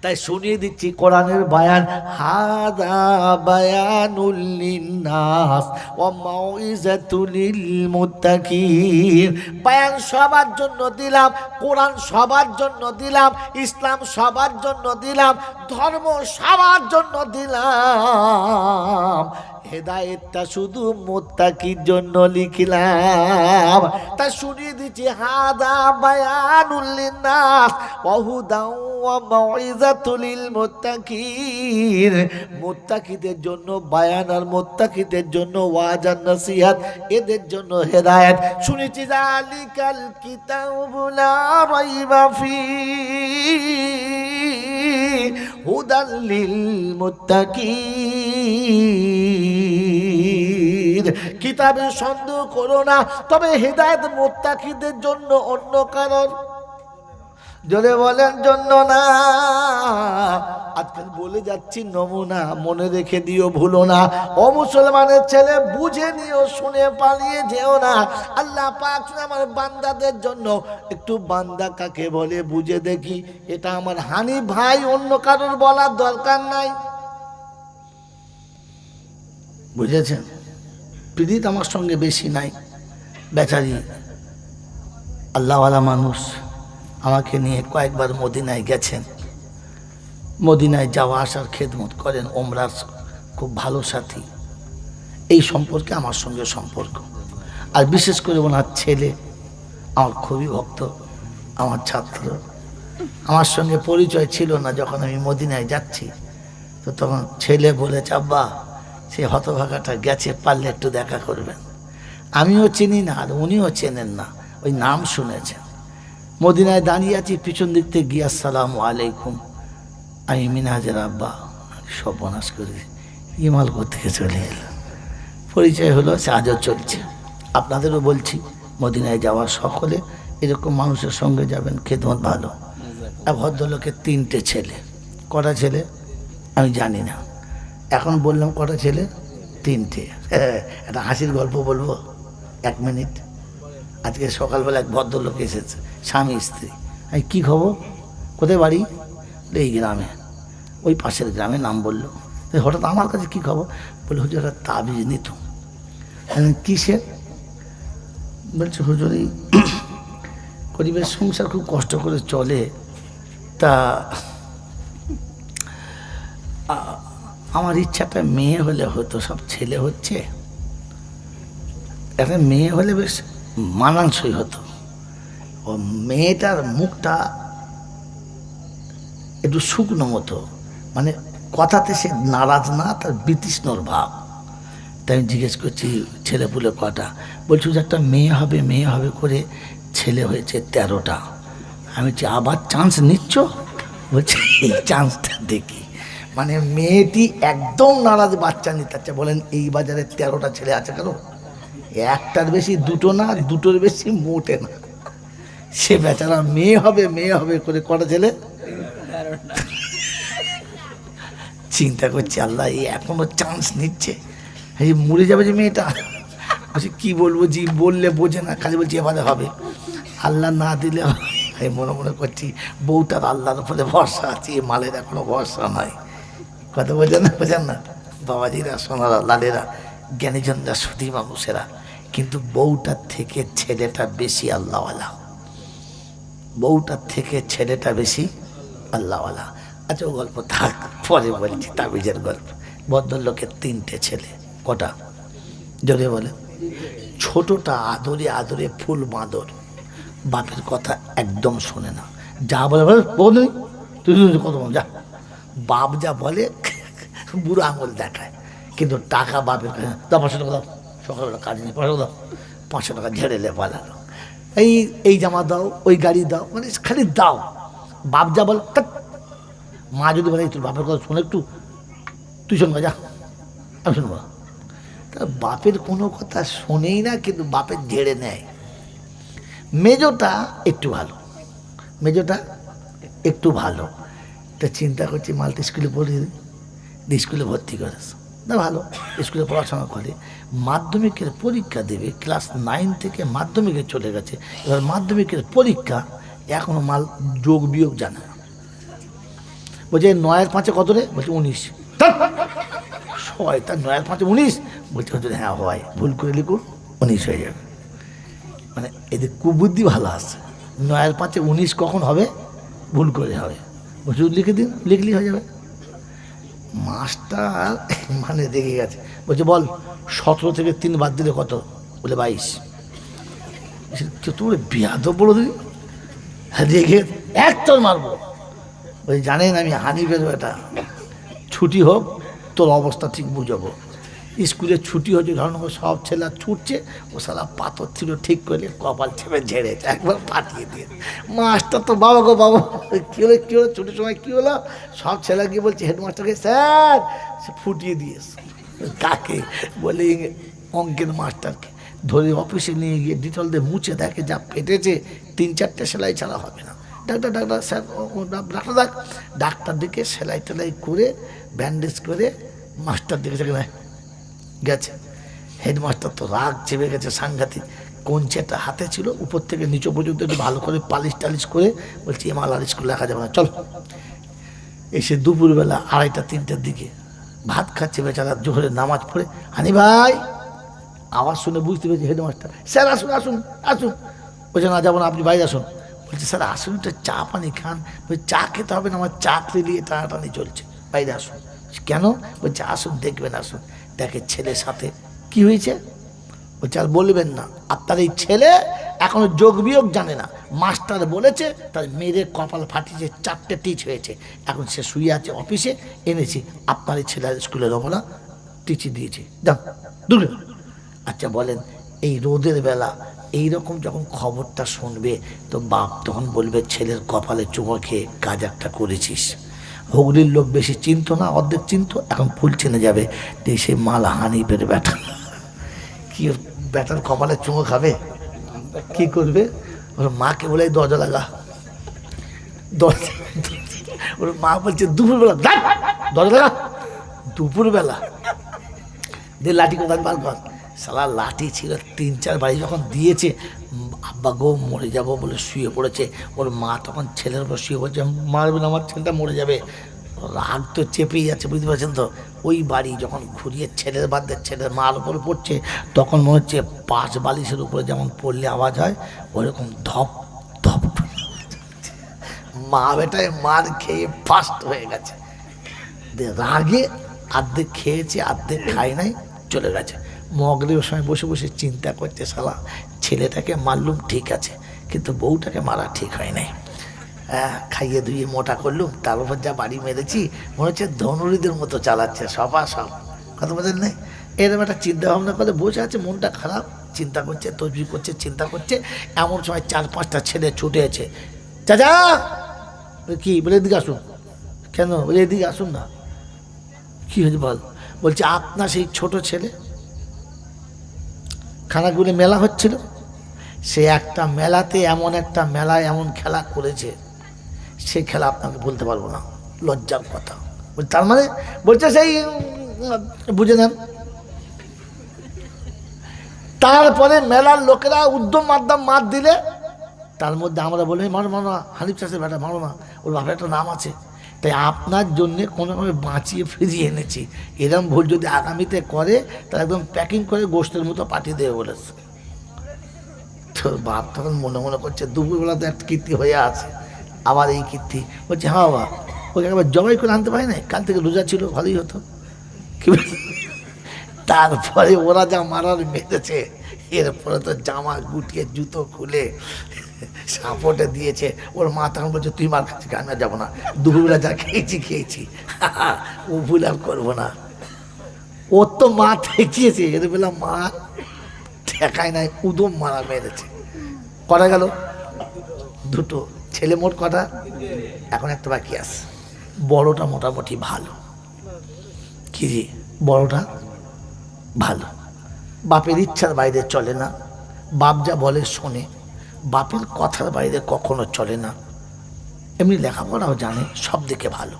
তাই শুনিয়ে দিচ্ছি কোরআনের বায়ান, হাদা বায়ানুল লিন্নাস ওয়া মাউইজাতুল লিল মুত্তাকিন। বায়ান সবার জন্য দিলাম, কোরআন সবার জন্য দিলাম, ইসলাম সবার জন্য দিলাম, ধর্ম সবার জন্য দিলাম। হেদায়েতটা শুধু মুত্তাকির জন্য লিখলাম। তা শুনিয়ে দিচ্ছি, হাদা বায়ানুল লিন্নাস ওয়া হুদাও ওয়া মাউইজাতুল লিল মুত্তাকিন। মুত্তাকিদের জন্য বায়ান, আর মুত্তাকিদের জন্য ওয়াজ আর নসিহত, এদের জন্য হেদায়েত। শুনেছি, যালিকাল কিতাবু লা রাইবা ফীহি হুদাল লিল মুত্তাকিন। কিতাবে সন্দেহ করো না, তবে হেদায়েত মুত্তাকিদের জন্য, অন্য কারণ জোরে বলেন জন্য না। আজকাল বলে যাচ্ছি নমুনা, মনে রেখে দিও, ভুলো না। ও মুসলমানের ছেলে, বুঝে নিও, শুনে পালিয়ে যেও না। আল্লাহ পাক আমার বান্দাদের জন্য, একটু বান্দা কাকে বলে বুঝে দেখি। এটা আমার হানি ভাই, অন্য কারোর বলার দরকার নাই। বুঝেছেন? পীড়িত আমার সঙ্গে বেশি নাই, বেচারি আল্লাহওয়ালা মানুষ। আমাকে নিয়ে কয়েকবার মদিনায় গেছেন, মদিনায় যাওয়া আসার খেদমত করেন, ওমরার খুব ভালো সাথী। এই সম্পর্কে আমার সঙ্গে সম্পর্ক। আর বিশেষ করে ওনার ছেলে আমার খুবই ভক্ত, আমার ছাত্র। আমার সঙ্গে পরিচয় ছিল না, যখন আমি মদিনায় যাচ্ছি তো তখন ছেলে বলেছে, আব্বা সে হতভাগাটা গেছে, পারলে একটু দেখা করবেন। আমিও চিনি না, আর উনিও চেনেন না, ওই নাম শুনেছেন। মদিনায় দাঁড়িয়ে আছি, পিছন দিক থেকে গিয়ে আসসালামু আলাইকুম। আমি মিনহাজের আব্বা, সর্বনাশ করে ইমালপুর থেকে চলে এলাম। পরিচয় হলো, সে আজও চলছে। আপনাদেরও বলছি, মদিনায় যাওয়া সকলে এরকম মানুষের সঙ্গে যাবেন, খেদমত ভালো। আর ভদ্রলোকের 3টে ছেলে। কটা ছেলে আমি জানি না, এখন বললাম কটা ছেলে? 3টে। একটা হাসির গল্প বলবো, 1 মিনিট। আজকে সকালবেলা এক ভদ্রলোক এসেছে, স্বামী স্ত্রী। আমি কী খবর, কোথায় বাড়ি? এই গ্রামে। ওই পাশের গ্রামে নাম বললো। হঠাৎ আমার কাছে কী খবর বলে, হুজুর একটা তাবিজ নিত। কিসের? বলছে হুজুর এই গরিবের সংসার খুব কষ্ট করে চলে। তা আমার ইচ্ছাটা মেয়ে হলে হতো, সব ছেলে হচ্ছে, একটা মেয়ে হলে বেশ মানানসই হতো। ও মেয়েটার মুখটা একটু শুকনো মতো, মানে কথাতে সে নারাজ না, তার বিতৃষ্ণর ভাব। তাই আমি জিজ্ঞেস করছি ছেলেপুলে কটা, বলছি যে একটা মেয়ে হবে মেয়ে হবে করে ছেলে হয়েছে 13টা। আমি বলছি আবার চান্স নিচ্ছ? বলছি এই চান্সটা দেখি। মানে মেয়েটি একদম নারাজ, বাচ্চা নিতে চাচ্ছে। বলেন এই বাজারে 13টা ছেলে আছে কেন? একটার বেশি দুটো না, দুটোর বেশি মোটে না। সে বেচারা মেয়ে হবে করে কটা ছেলে? চিন্তা করছি আল্লাহ এই এখনো চান্স নিচ্ছে, এই মরে যাবে যে মেয়েটা। বলছি কী বলবো, জি বললে বোঝে না, খালি বলছি এবারে হবে, আল্লাহ না দিলে আমি মনে মনে করছি বউটার আল্লাহর উপরে ভরসা আছে, এ মালের এখনো ভরসা নাই। কথা বোঝেন না বাবাজিরা, সোনারা, লালেরা, জ্ঞানীজনরা, সুধী মানুষেরা। কিন্তু বউটার থেকে ছেলেটা বেশি আল্লাহওয়ালা, বউটার থেকে ছেলেটা বেশি আল্লাহওয়ালা। আচ্ছা ও গল্প থাক, পরে বলছি তাবিজের গল্প। ভদ্রলোকের 3টে ছেলে। কটা? জোরে বলে। ছোটটা আদরে আদরে ফুল বাঁদর, বাপের কথা একদম শোনে না, যা বলে বলে তুই কত যা, বাপ যা বলে বুড়ো আঙুল দেখায়। কিন্তু টাকা বাপের কাছে দাও, 500 টাকা দাও, সকালবেলা কাজ নেই, 500 দাও, 500 টাকা ঝেড়েলে পালালো। এই জামা দাও, ওই গাড়ি দাও, মানে খালি দাও। বাপ যা বলে, মা যদি বলে তোর বাপের কথা শোনে একটু, তুই শোনবা যা, আমি শুনবো। তা বাপের কোনো কথা শোনেই না, কিন্তু বাপের ঝেড়ে নেয়। মেজোটা একটু ভালো, মেজোটা একটু ভালো। তা চিন্তা করছি মালটা স্কুলে পড়িয়ে দিই, স্কুলে ভর্তি করে না, ভালো স্কুলে পড়াশোনা করে, মাধ্যমিকের পরীক্ষা দেবে। ক্লাস 9 থেকে মাধ্যমিকে চলে গেছে। এবার মাধ্যমিকের পরীক্ষা, এখনো মাল যোগ বিয়োগ জানে না। বলছে 9 আর 5 কত রে? বলছে 19। তার 9 আর 5 19। বলছে হ্যাঁ হয়, ভুল করে লিখুন 19 হয়ে যাবে। মানে এদের কুবুদ্ধি ভালো আছে। 9 আর 5 19 কখন হবে? ভুল করে হবে। বলছে লিখে দিন, লিখলেই হয়ে যাবে। মাস্টার মানে রেগে গেছে, বলছে বল 17 থেকে 3 বাদ দিলে কত? বলে 22। তোর বিয়াদব বলো দিদি, রেগে একদম মারবো। বলছে জানেন আমি হানিফের বেটা, ছুটি হোক তোর অবস্থা ঠিক বুঝাবো। স্কুলে ছুটি হচ্ছে, ধরুন সব ছেলে ছুটছে, ও সালা পাথর ছিল ঠিক করলে কপাল ছেপে ঝেড়েছে, একবার পাঠিয়ে দিয়ে। মাস্টার তো বাবা গো বাবা, কী হলো কী হলো, ছুটির সময় কী হলো? সব ছেলে গিয়ে বলছে হেডমাস্টারকে, স্যার সে ফুটিয়ে দিয়েছে। কাকে? বলে অঙ্কের মাস্টারকে। ধরে অফিসে নিয়ে গিয়ে ডিটল দিয়ে মুছে দেখে যা ফেটেছে, 3-4টে সেলাই ছাড়া হবে না। ডাক্তার স্যার, ডাক্তার দিকে সেলাই টেলাই করে ব্যান্ডেজ করে মাস্টার দিকে গেছে। হেডমাস্টার তো রাগ চেপে গেছে সাংঘাতিক। কঞ্চিটা হাতে ছিল, উপর থেকে নিচু পর্যন্ত একটু ভালো করে পালিশ টালিশ করে বলছি এমাল আর স্কুলে রাখা যাবে না, চল। এসে দুপুরবেলা 2:30-3টার দিকে ভাত খাচ্ছে বেচারা, জোহরের নামাজ পড়ে। হানি ভাই আওয়াজ শুনে বুঝতে পেরেছি হেডমাস্টার। স্যার আসুন আসুন আসুন। বলছে না যাবো না, আপনি বাইরে আসুন। বলছে স্যার আসুন, একটা চা পানি খান। বলছে চা খেতে হবে না, আমার চাকরি নিয়ে টানাটানি চলছে, বাইরে আসুন। কেন? বলছে আসুন দেখবেন, আসুন। দেখে ছেলের সাথে কি হয়েছে। বলছে আর বলবেন না, আপনার এই ছেলে এখনো যোগ বিয়োগ জানে না। মাস্টার বলেছে তার মেয়েদের কপাল ফাটিয়েছে, 4টে টিচ হয়েছে, এখন সে শুয়ে আছে অফিসে, এনেছি আপনার এই ছেলের স্কুলে দেবো না, টিচি দিয়েছি, যান দূরে। আচ্ছা বলেন এই রোদের বেলা এইরকম যখন খবরটা শুনবে, তো বাপ তখন বলবে ছেলের কপালে চুমো খেয়ে কাজ একটা করেছিস। হুগলির লোক বেশি চিনতো না, অর্ধেক চিনতো, এখন ফুল চিনে যাবে। সেই মাল হানিফের ব্যাটা, কি ব্যাটার কপালে চুমো খাবে, কি করবে? ওর মাকে বলে দরজা লাগা, দরজা। ওর মা বলছে দুপুরবেলা দরজা লাগা, দুপুরবেলা দিয়ে লাঠি কোথায় বার কর। সালা লাঠি ছিল 3-4 বাড়ি যখন দিয়েছে, আব্বা গো মরে যাবো বলে শুয়ে পড়েছে। ওর মা তখন ছেলের উপর শুয়ে পড়ছে, মারবেন আমার ছেলেটা মরে যাবে। রাগ তো চেপেই যাচ্ছে, বুঝতে পারছেন তো। ওই বাড়ি যখন ঘুরিয়ে ছেলের বাদ দিয়ে ছেলের মার উপরে পড়ছে, তখন মনে হচ্ছে 5 বালিশের উপরে যেমন পড়লে আওয়াজ হয়, ওইরকম ধপ ধপ। মা বেটায় মার খেয়ে ফাস্ট হয়ে গেছে, রাগে আর্ধেক খেয়েছে আর্ধেক খায় নাই, চলে গেছে। মগরের সময় বসে বসে চিন্তা করতে, শালা ছেলেটাকে মারলুম ঠিক আছে, কিন্তু বউটাকে মারা ঠিক হয় নাই। খাইয়ে ধুইয়ে মোটা করলুম, তার উপর যা বাড়ি মেরেছি, মনে হচ্ছে ধনুরিদের মতো চালাচ্ছে সবা সব, কথা বলেন নাই? এরকম একটা চিন্তা ভাবনা করে বসে আছে, মনটা খারাপ, চিন্তা করছে, তসবিহ করছে, চিন্তা করছে। এমন সময় 4-5টা ছেলে ছুটে আছে, চাচা কি বলে, এদিকে আসুন। কেন বলে, এদিকে আসুন না। কি হয়েছে বল? বলছে আপনার সেই ছোট ছেলে খানাগুলো মেলা হচ্ছিল, সে একটা মেলাতে এমন একটা মেলায় এমন খেলা করেছে, সেই খেলা আপনাকে বলতে পারবো না, লজ্জার কথা। তার মানে বলছে সেই বুঝে নেন। তারপরে মেলার লোকেরা উদ্যম মারদাম মার দিলে, তার মধ্যে আমরা বলি মারো মারো না, হানিফ চাষের বেটা মারো না, ওর বাপের একটা নাম আছে, তাই আপনার জন্যে কোনোভাবে বাঁচিয়ে ফিরিয়ে এনেছি। এরম ভুল যদি আগামীতে করে, তাহলে একদম প্যাকিং করে গোষ্ঠের মতো পাঠিয়ে দেবে বলেছে। তোর বাপ তখন মনে মনে করছে, দুপুরবেলা তো একটা কীর্তি হয়ে আছে, আবার এই কীর্তি। বলছে হ্যাঁ বাবা, ওকে একবার জবাই করে আনতে পারি না, কাল থেকে রোজা ছিল, ভালোই হতো। কি তারপরে ওরা যা মারার মেরেছে, এরপরে তো জামা গুটিয়ে জুতো খুলে সাপোর্টে দিয়েছে। ওর মা তখন বলছে তুই মার খাচ্ছি, আমি আর যাবো না, দুপুরবেলা যা খেয়েছি ও ভুল আর করবো না। ওর তো মা ঠেকিয়েছে, এর বেলা মা ঠেকায় নাই, উদম মারা মেরেছে। কটা গেল? দুটো ছেলে, মোট কটা? এখন একটা বাকি আছে। বড়টা মোটামুটি ভালো, কি রে, বড়টা ভালো, বাপের ইচ্ছার বাইরে চলে না, বাপ যা বলে শোনে, বাপের কথার বাইরে কখনো চলে না, এমনি লেখাপড়াও জানে, সব দিকে ভালো।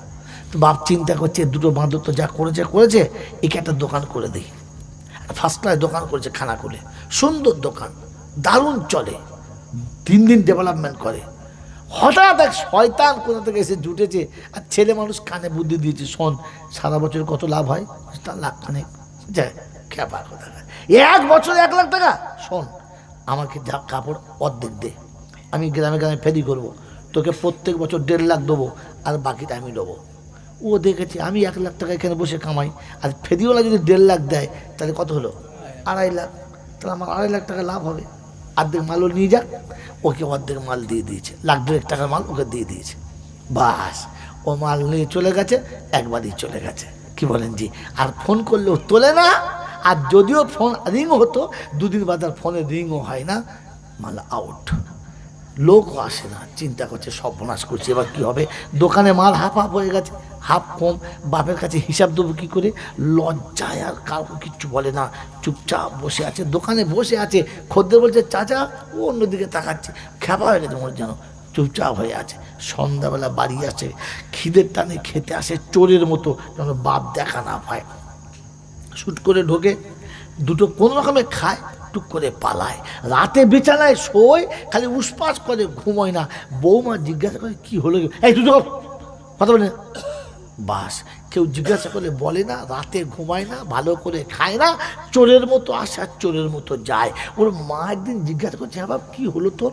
তো বাপ চিন্তা করছে, দুটো বাঁদর তো যা করেছে, একে একটা দোকান করে দিই। ফার্স্ট ক্লাস দোকান করেছে, খানা খুলে, সুন্দর দোকান, দারুণ চলে, দিন দিন ডেভেলপমেন্ট করে। হঠাৎ এক শয়তান কোথা থেকে এসে জুটেছে, আর ছেলে মানুষ কানে বুদ্ধি দিয়েছে, শোন সারা বছর কত লাভ হয়, তার লাখখানেক যায়, খেপা কথা, 1 বছরে 1 লাখ টাকা। শোন, আমাকে যা কাপড় অর্ধেক দে, আমি গ্রামে গ্রামে ফেরি করবো, তোকে প্রত্যেক বছর 1.5 লাখ দেবো, আর বাকিটা আমি দেবো। ও দেখেছে আমি 1 লাখ টাকা এখানে বসে কামাই, আর ফেরিওয়ালা যদি 1.5 লাখ দেয়, তাহলে কত হলো? 2.5 লাখ। তাহলে আমার 2.5 লাখ টাকা লাভ হবে। অর্ধেক মালও নিয়ে যাক, ওকে অর্ধেক মাল দিয়ে দিয়েছে, 1,2 লাখ টাকার মাল ওকে দিয়ে দিয়েছে। বাস, ও মাল নিয়ে চলে গেছে, একবারই চলে গেছে। কি বলেন জি? আর ফোন করলেও তোলে না, আর যদিও ফোন রিং হতো, 2 দিন বাদ আর ফোনে রিংও হয় না, মাল আউট, লোকও আসে না। চিন্তা করছে সর্বনাশ করছে, এবার কী হবে? দোকানে মাল হাফ হয়ে গেছে, হাফ কম, বাপের কাছে হিসাব দেবো কী করে? লজ্জায় আর কাউকে কিচ্ছু বলে না, চুপচাপ বসে আছে, দোকানে বসে আছে। খদ্দের বলছে চাচা, ও অন্যদিকে তাকাচ্ছে, খ্যাপা হয়ে গেছে মনে, যেন চুপচাপ হয়ে আছে। সন্ধ্যাবেলা বাড়ি আসে, খিদের টানে খেতে আসে চোরের মতো, যেন বাপ দেখা না পায়। শুট করে ঢোকে, দুটো কোনো রকমে খায়, টুক করে পালায়। রাতে বিছানায় শোয়, খালি উসপাস করে, ঘুমোয় না। বৌমা জিজ্ঞাসা করে কি হলো, এই দুটো কথা বলে, বাস কেউ জিজ্ঞাসা করলে বলে না, রাতে ঘুমায় না, ভালো করে খায় না, চোরের মতো আসে আর চোরের মতো যায়। ওর মা একদিন জিজ্ঞাসা করছে, হ্যাঁ বাপ কি হলো তোর,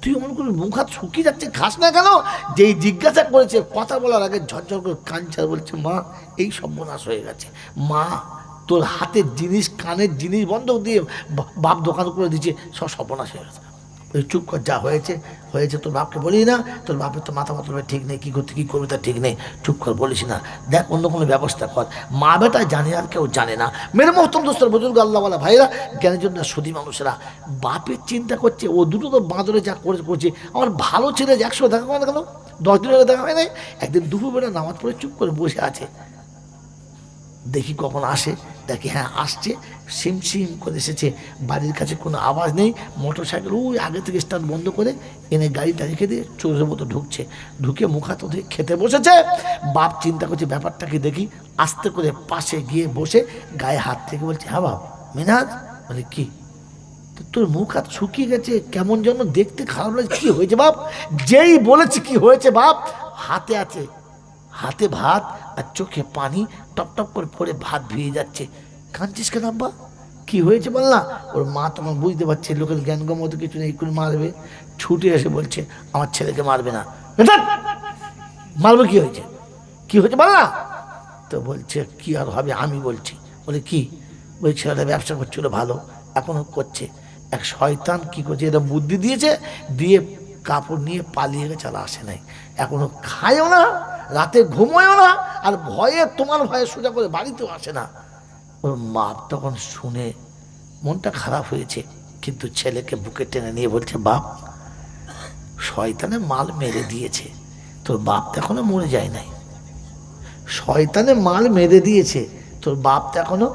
তুই এমন করে মুখ হাত শুকিয়ে যাচ্ছে, খাস না কেন? যেই জিজ্ঞাসা করেছে, কথা বলার আগে ঝরঝর করে কাঞ্চার বলছে, মা এই সর্বনাশ হয়ে গেছে। মা তোর হাতের জিনিস, কানের জিনিস বন্ধক দিয়ে বাপ দোকান করে দিচ্ছে, সব সর্বনাশ হয়ে গেছে। ওই চুপ কর, যা হয়েছে হয়েছে, তোর বাপকে বলি না, তোর বাপের তো মাথা মাথা ঠিক নেই, কী করতে কী করবে তার ঠিক নেই, চুপ কর, বলিস না, দেখ অন্য কোনো ব্যবস্থা কর। মা বেটা জানে আর কেউ জানে না। মেরে মহতম দোস্তর বুজুর্গ আল্লাহওয়ালা ভাইরা, জ্ঞানের জন্য সতী মানুষেরা, বাপের চিন্তা করছে, ও দুটো তো বাঁদরে যা করছে, আমার ভালো ছেলে 100 দেখা হয় না কেন, 10 দিন আগে দেখা হয় নাই। একদিন দুপুরবেলা নামাজ পড়ে চুপ করে বসে আছে, দেখি কখন আসে, দেখি হ্যাঁ আসছে, সিম সিম করে এসেছে, বাড়ির কাছে কোনো আওয়াজ নেই, মোটর সাইকেল ওই আগে থেকে স্টার্ট বন্ধ করে এনে গাড়িটা রেখে দিয়ে চোরের মতো ঢুকছে, ঢুকে মুখ হাত ধুয়ে খেতে বসেছে। বাপ চিন্তা করছে ব্যাপারটাকে দেখি, আস্তে করে পাশে গিয়ে বসে গায়ে হাত থেকে বলছে, হ্যাঁ বাপ মিনহাজ, মানে কি তোর মুখ হাত শুকিয়ে গেছে, কেমন যেন দেখতে খারাপ লাগছে, কি হয়েছে বাপ? যেই বলেছে কি হয়েছে বাপ, হাতে আছে, হাতে ভাত আর চোখে পানি, টপ টপ করে পড়ে ভাত ভিজে যাচ্ছে। কাঁদছিস কেন আব্বা? কি হয়েছে বল না। ওর মা তখন বুঝতে পারছে লোকের জ্ঞানগম মতো কিছু নেই, করে মারবে, ছুটে এসে বলছে আমার ছেলেকে মারবে না। মারবে, কি হয়েছে, কি হয়েছে বল না। তো বলছে কি আর হবে, আমি বলছি। বলে কি? ওই ছেলেটা ব্যবসা করছিল ভালো, এখনো করছে। এক শয়তান কি করছে, এটা বুদ্ধি দিয়েছে, দিয়ে কাপড় নিয়ে পালিয়ে গেছে, আর আসে নাই। এখনো খায়ও না, রাতে ঘুমোয়ও না, আর ভয়ে, তোমার ভয়ে সোজা করে বাড়িতেও আসে না। ওর মা তখন শুনে মনটা খারাপ হয়েছে, কিন্তু ছেলেকে বুকে টেনে নিয়ে বলছে বাপ, শয়তানে মাল মেরে দিয়েছে, তোর বাপ তো এখনো মরে যায় নাই। শয়তানে মাল মেরে দিয়েছে, তোর বাপ তো এখনো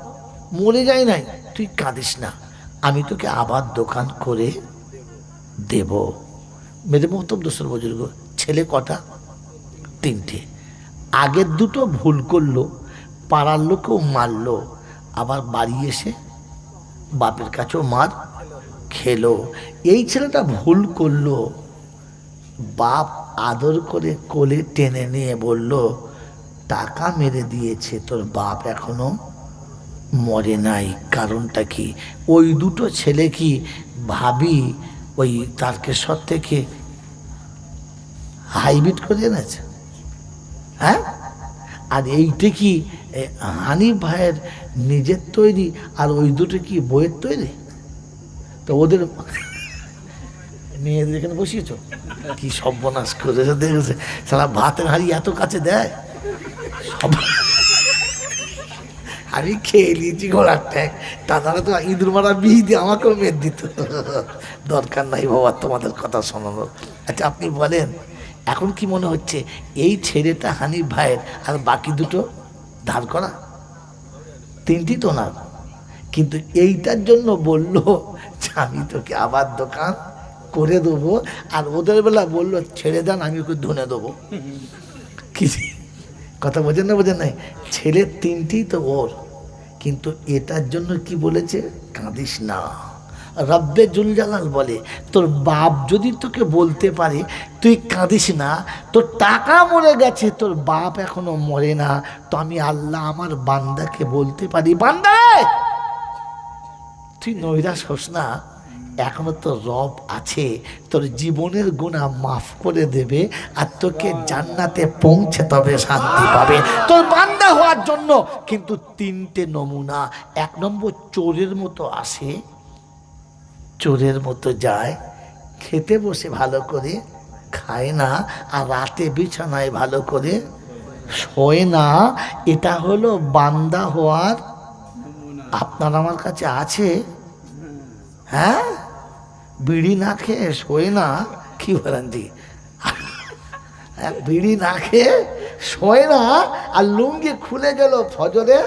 মরে যায় নাই, তুই কাঁদিস না, আমি তোকে আবার দোকান করে দেব। মেরে মহতব দোসর বুজুর্গ, ছেলে কটা? 3টে। আগের দুটো ভুল করলো, পাড়ার লোকেও মারলো, আবার বাড়ি এসে বাপের কাছেও মার খেলো। এই ছেলেটা ভুল করলো, বাপ আদর করে কোলে টেনে নিয়ে বলল টাকা মেরে দিয়েছে, তোর বাপ এখনো মরে নাই। কারণটা কি? ওই দুটো ছেলে কি ভাবি ওই তারকেশ্বর থেকে হাইব্রিড করে এনেছে? হ্যাঁ, আর এইটা কি হানিফ ভাইয়ের নিজের তৈরি, আর ওই দুটো কি বইয়ের তৈরি? তো ওদের মেয়েদের এখানে বসিয়েছ, কি সর্বনাশ করেছে দেখেছে, সারা ভাতের হাঁড়ি এত কাছে দেয়। সব আমি খেয়ে নিয়েছি ঘোড়ার ট্যাং, তাছাড়া তো ইঁদুর মারা বিষ দিয়ে আমাকেও মেদ দিত। দরকার নাই বাবা তোমাদের কথা শোনানোর। আচ্ছা আপনি বলেন, এখন কি মনে হচ্ছে এই ছেলেটা হানিফ ভাইয়ের, আর বাকি দুটো ধার করা? 3টি তো না, কিন্তু এইটার জন্য বলল যে আমি তোকে আবার দোকান করে দেবো, আর ওদের বেলা বললো ছেড়ে দেন, আমি ওকে ধনে দেবো। কি কথা বোঝেন না, বোঝেন নাই? ছেলে 3টিই তো ওর, কিন্তু এটার জন্য কি বলেছে, কাঁদিস না। রব্বে জুল জালাল বলে তোর বাপ যদি তোকে বলতে পারে তুই কাঁদিস না, তোর টাকা মরে গেছে, তোর বাপ এখনো মরে না, তো আমি আল্লাহ আমার বান্দাকে বলতে পারি বান্দা তুই নৈরাশ হোস না, এখনো তোর রব আছে, তোর জীবনের গুনাহ মাফ করে দেবে, আর তোকে জান্নাতে পৌঁছে তবে শান্তি পাবে তোর বান্দা হওয়ার জন্য। কিন্তু 3টে নমুনা। 1 নম্বর, চোরের মতো আসে, চোরের মতো যায়, খেতে বসে ভালো করে খায় না, আর রাতে বিছানায় ভালো করে শোয় না। এটা হলো বান্দা হওয়ার। আপনার আমার কাছে আছে? হ্যাঁ, বিড়ি না খেয়ে শোয় না, কি বলেন জি? বিড়ি না খেয়ে শোয় না, আর লুঙ্গি খুলে গেল ফজরে,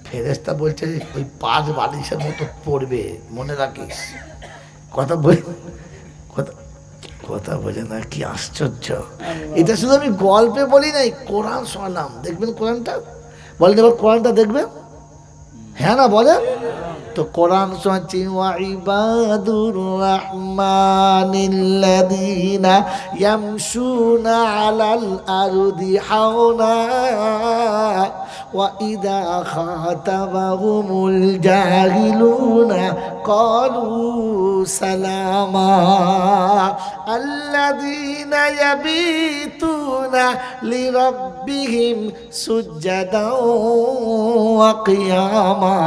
ফেরেশতা বলছে ওই 5 বালিশের মতো পড়বে, মনে রাখিস। কথা কথা বোঝে না, কি আশ্চর্য। এটা শুধু আমি গল্পে বলি নাই, কোরআন শোনালাম, দেখবেন কোরআনটা, বলেন এবার কোরআনটা দেখবেন। হ্যাঁ না বলেন তো? কোরআন শোনাচ্ছি, ওয়া ইবাদুর রাহমানিল্লাযীনা ইয়ামশুনা আলাল আরদি হাওনা ওয়া ইযা খাতাবাহুমুল জাহিলুনা ক্বালু সালামা আল্লাযীনা ইয়াবিতুনা লিরাব্বিহিম সুজদান ওয়া কিয়ামা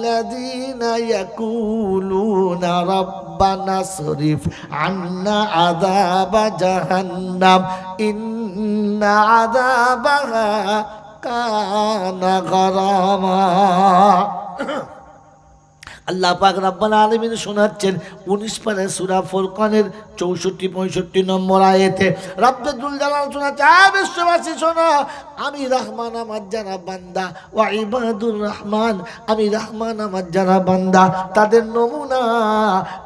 الذين يقولون ربنا اصرف عنا عذاب جهنم إن عذابها كان غراما। আল্লাহ পাক রব্বুল আলামিন শোনাচ্ছেন 19 পারা সূরা ফুরকানের 64-65 নম্বর আয়াতে রব্বে জুল জালাল শোনাচ্ছে, বিশ্ববাসী শোনো, আমি রহমান আমার যারা বান্দা, ওয়া ইবাদুর রহমান, আমি রহমান আমার যারা বান্দা, তাদের নমুনা,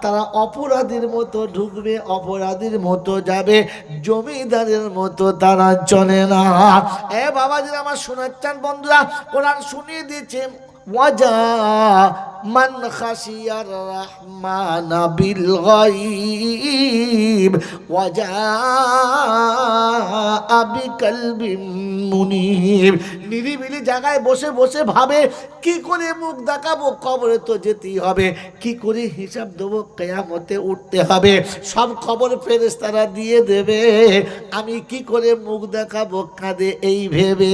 তারা অপরাধীর মতো ঢুকবে, অপরাধীর মতো যাবে, জমিদারের মতো তারা চলে না। এ বাবাজিরা আমার শোনাচ্ছেন বন্ধুরা, কোরআন শুনিয়ে দিয়েছে ওয়াজা মান খাশিয়ার রহমান বিল গায়ব ওয়াজা বিকলবিন মুনিব। নিরিবিলি জায়গায় বসে বসে ভাবে কি করে মুখ দেখাবো, কবরে তো যেতেই হবে, কি করে হিসাব দেবো, কিয়ামতে উঠতে হবে, সব খবর ফেরেশতারা দিয়ে দেবে, আমি কি করে মুখ দেখাবো, কাঁদে এই ভেবে।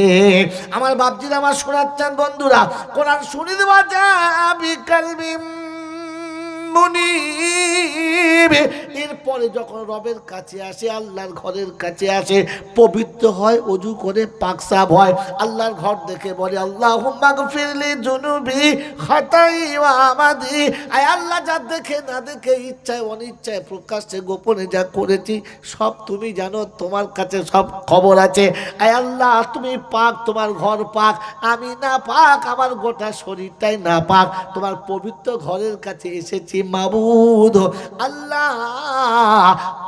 আমার বাপজিরা আমার শোনাচ্ছেন বন্ধুরা, কোরআন শুনে দেওয়া যাবি কালবি মুনিব। এরপরে যখন রবের কাছে আসে, আল্লাহর ঘরের কাছে আসে, পবিত্র হয়, অজু করে পাক সাফ হয়, আল্লাহর ঘর দেখে বলে আল্লাহুম্মা গফিরলি যুনুবি খাতাই ওয়া আমাদি। আয় আল্লাহ, যা দেখে না দেখে, ইচ্ছায় অনিচ্ছায়, প্রকাশ্যে গোপনে যা করেছি সব তুমি জানো, তোমার কাছে সব খবর আছে। আয় আল্লাহ, তুমি পাক, তোমার ঘর পাক, আমি না পাক, আমার গোটা শরীরটাই না পাক, তোমার পবিত্র ঘরের কাছে এসেছি মাবুদ আল্লাহ।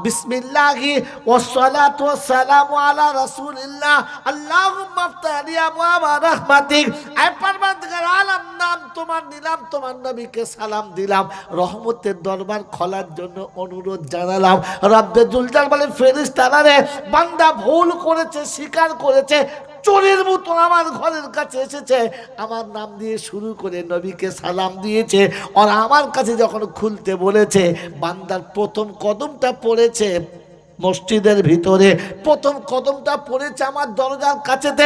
বিসমিল্লাহি ওয়াসসালাতু ওয়াসসালামু আলা রাসূলিল্লাহ, আল্লাহুম্মা আফতালি আবওয়াবা রাহমাতিক। আয় পরওয়ারদিগার আলম, নাম তোমার নিলাম, তোমার নবীকে সালাম দিলাম, রহমতের দরবার খোলার জন্য অনুরোধ জানালাম। রব্বে জুলজাল বলে ফেরেশতারা রে, বান্দা ভুল করেছে, স্বীকার করেছে, চোরের মতো আমার ঘরের কাছে এসেছে, আমার নাম দিয়ে শুরু করে নবীকে সালাম দিয়েছে, আর আমার কাছে যখন খুলতে বলেছে, বান্দার প্রথম কদমটা পড়েছে মসজিদের ভিতরে, প্রথম কদমটা পড়েছে আমার দরজার কাছেতে,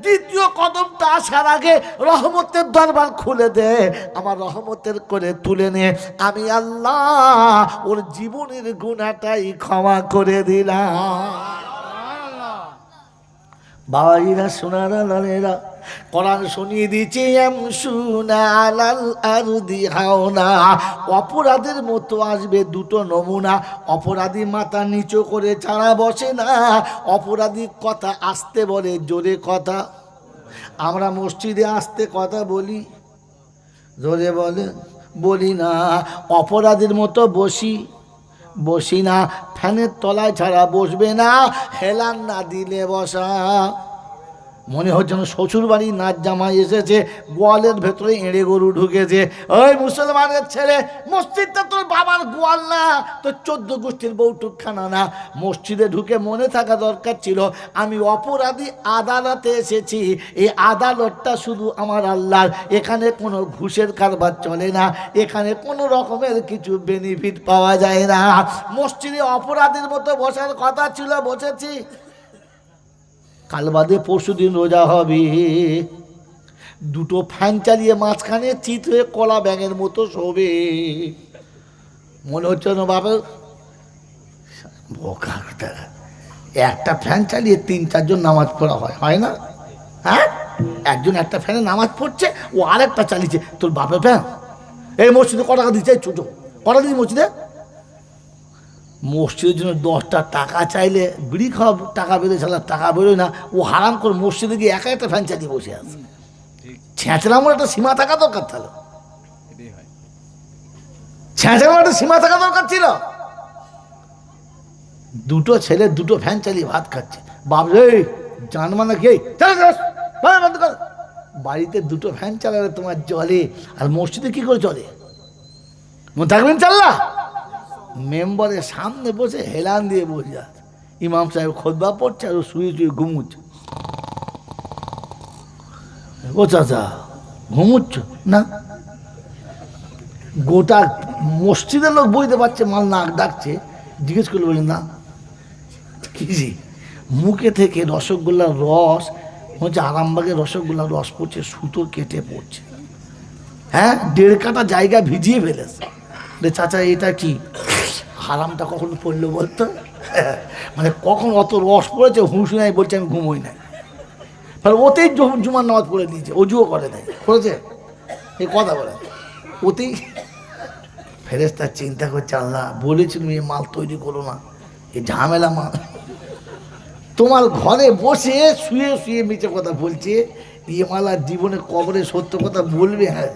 দ্বিতীয় কদমটা আসার আগে রহমতের দরবার খুলে দে, আমার রহমতের করে তুলে নে, আমি আল্লাহ ওর জীবনের গুনাহটাই ক্ষমা করে দিলাম। বাবাজিরা, সোনারা লালেরা, কোরআন শুনিয়ে দিচ্ছে অপরাধের মতো আসবে দুটো নমুনা। অপরাধী মাথা নিচু করে ছাড়া বসে না, অপরাধী কথা আসতে বলে, জোরে কথা। আমরা মসজিদে আসতে কথা বলি, জোরে বলি না। অপরাধীর মতো বসি না, ফ্যানের তলায় ছাড়া বসবে না, হেলান না দিলে বসা। মনে হচ্ছে না শ্বশুর বাড়ি নাচ জামাই এসেছে, গোয়ালের ভেতরে এঁড়ে গরু ঢুকেছে। ওই মুসলমানের ছেলে, মসজিদটা তোর বাবার গোয়াল না, তোর 14 গোষ্ঠীর বৌটুকখানা না। মসজিদে ঢুকে মনে থাকা দরকার ছিল, আমি অপরাধী আদালতে এসেছি, এই আদালতটা শুধু আমার আল্লাহর, এখানে কোনো ঘুষের কারবার চলে না, এখানে কোনো রকমের কিছু বেনিফিট পাওয়া যায় না। মসজিদে অপরাধীর মতো বসার কথা ছিল, বসেছি। কাল বাদে পরশু দিন রোজা হবে, দুটো ফ্যান চালিয়ে মাঝখানে চিত হয়ে কলা ব্যাঙের মতো শোবে। মনে হচ্ছে না বাবা, একটা ফ্যান চালিয়ে 3-4 জন নামাজ পড়া হয় না? হ্যাঁ, একজন একটা ফ্যানে নামাজ পড়ছে, ও আরেকটা চালিয়েছে, তোর বাপের ফ্যান। এই মসজিদে ক টাকা দিচ্ছে? ছোটো কটা দিচ্ছি মসজিদে? মসজিদের জন্য 10টা টাকা চাইলে বিড়ি খাওয়া টাকা বেরোয়, টাকা বেরোয় না। ও হারাম করে মসজিদে গিয়ে একা একটা ফ্যান চালিয়ে বসে আছে। ছেঁচড়ামোর একটা সীমা থাকা দরকার, তাহলে ছেঁচড়ামোর একটা সীমা থাকা দরকার ছিল। দুটো ছেলে দুটো ফ্যান চালিয়ে ভাত খাচ্ছে, বাপ রে জানমানা কে বাড়িতে দুটো ফ্যান চালালে তোমার জলে, আর মসজিদে কি করে চলে? মনে থাকবেন চাল্লা মেম্বারের সামনে বসে হেলান দিয়ে বসে আছে, ইমাম সাহেব খুতবা পড়ছে আর শুয়ে ঘুমুচ্ছে। ও চাচা ঘুমুচ্ছ না? গোটা মসজিদের লোক বুঝতে পারছে মাল নাক ডাকছে, জিজ্ঞেস করলে বলি না কি, মুখে থেকে রসগোল্লার রস হচ্ছে, আরামবাগের রসগোল্লার রস পড়ছে, সুতো কেটে পড়ছে। হ্যাঁ, 1.5 কাটা জায়গা ভিজিয়ে ফেলেছে। চাচা এটা কি হারামটা কখন পড়লো বলতো? মানে কখন অত রস পড়েছে, হুঁশ নাই, বলছে আমি ঘুমোই নাই। তাহলে ওতেই জুমার নামাজ পড়ে নিয়েছে, অজুও করে নাই, করেছে এই কথা বলে, ওতেই। ফেরেশতা চিন্তা করছে, আল্লাহ বলেছিলাম এই মাল তৈরি করো না, এই ঝামেলা মাল। তোমার ঘরে বসে শুয়ে শুয়ে মিছে কথা বলছে, এই মাল আর জীবনে কবরে সত্য কথা বলবে? হ্যাঁ,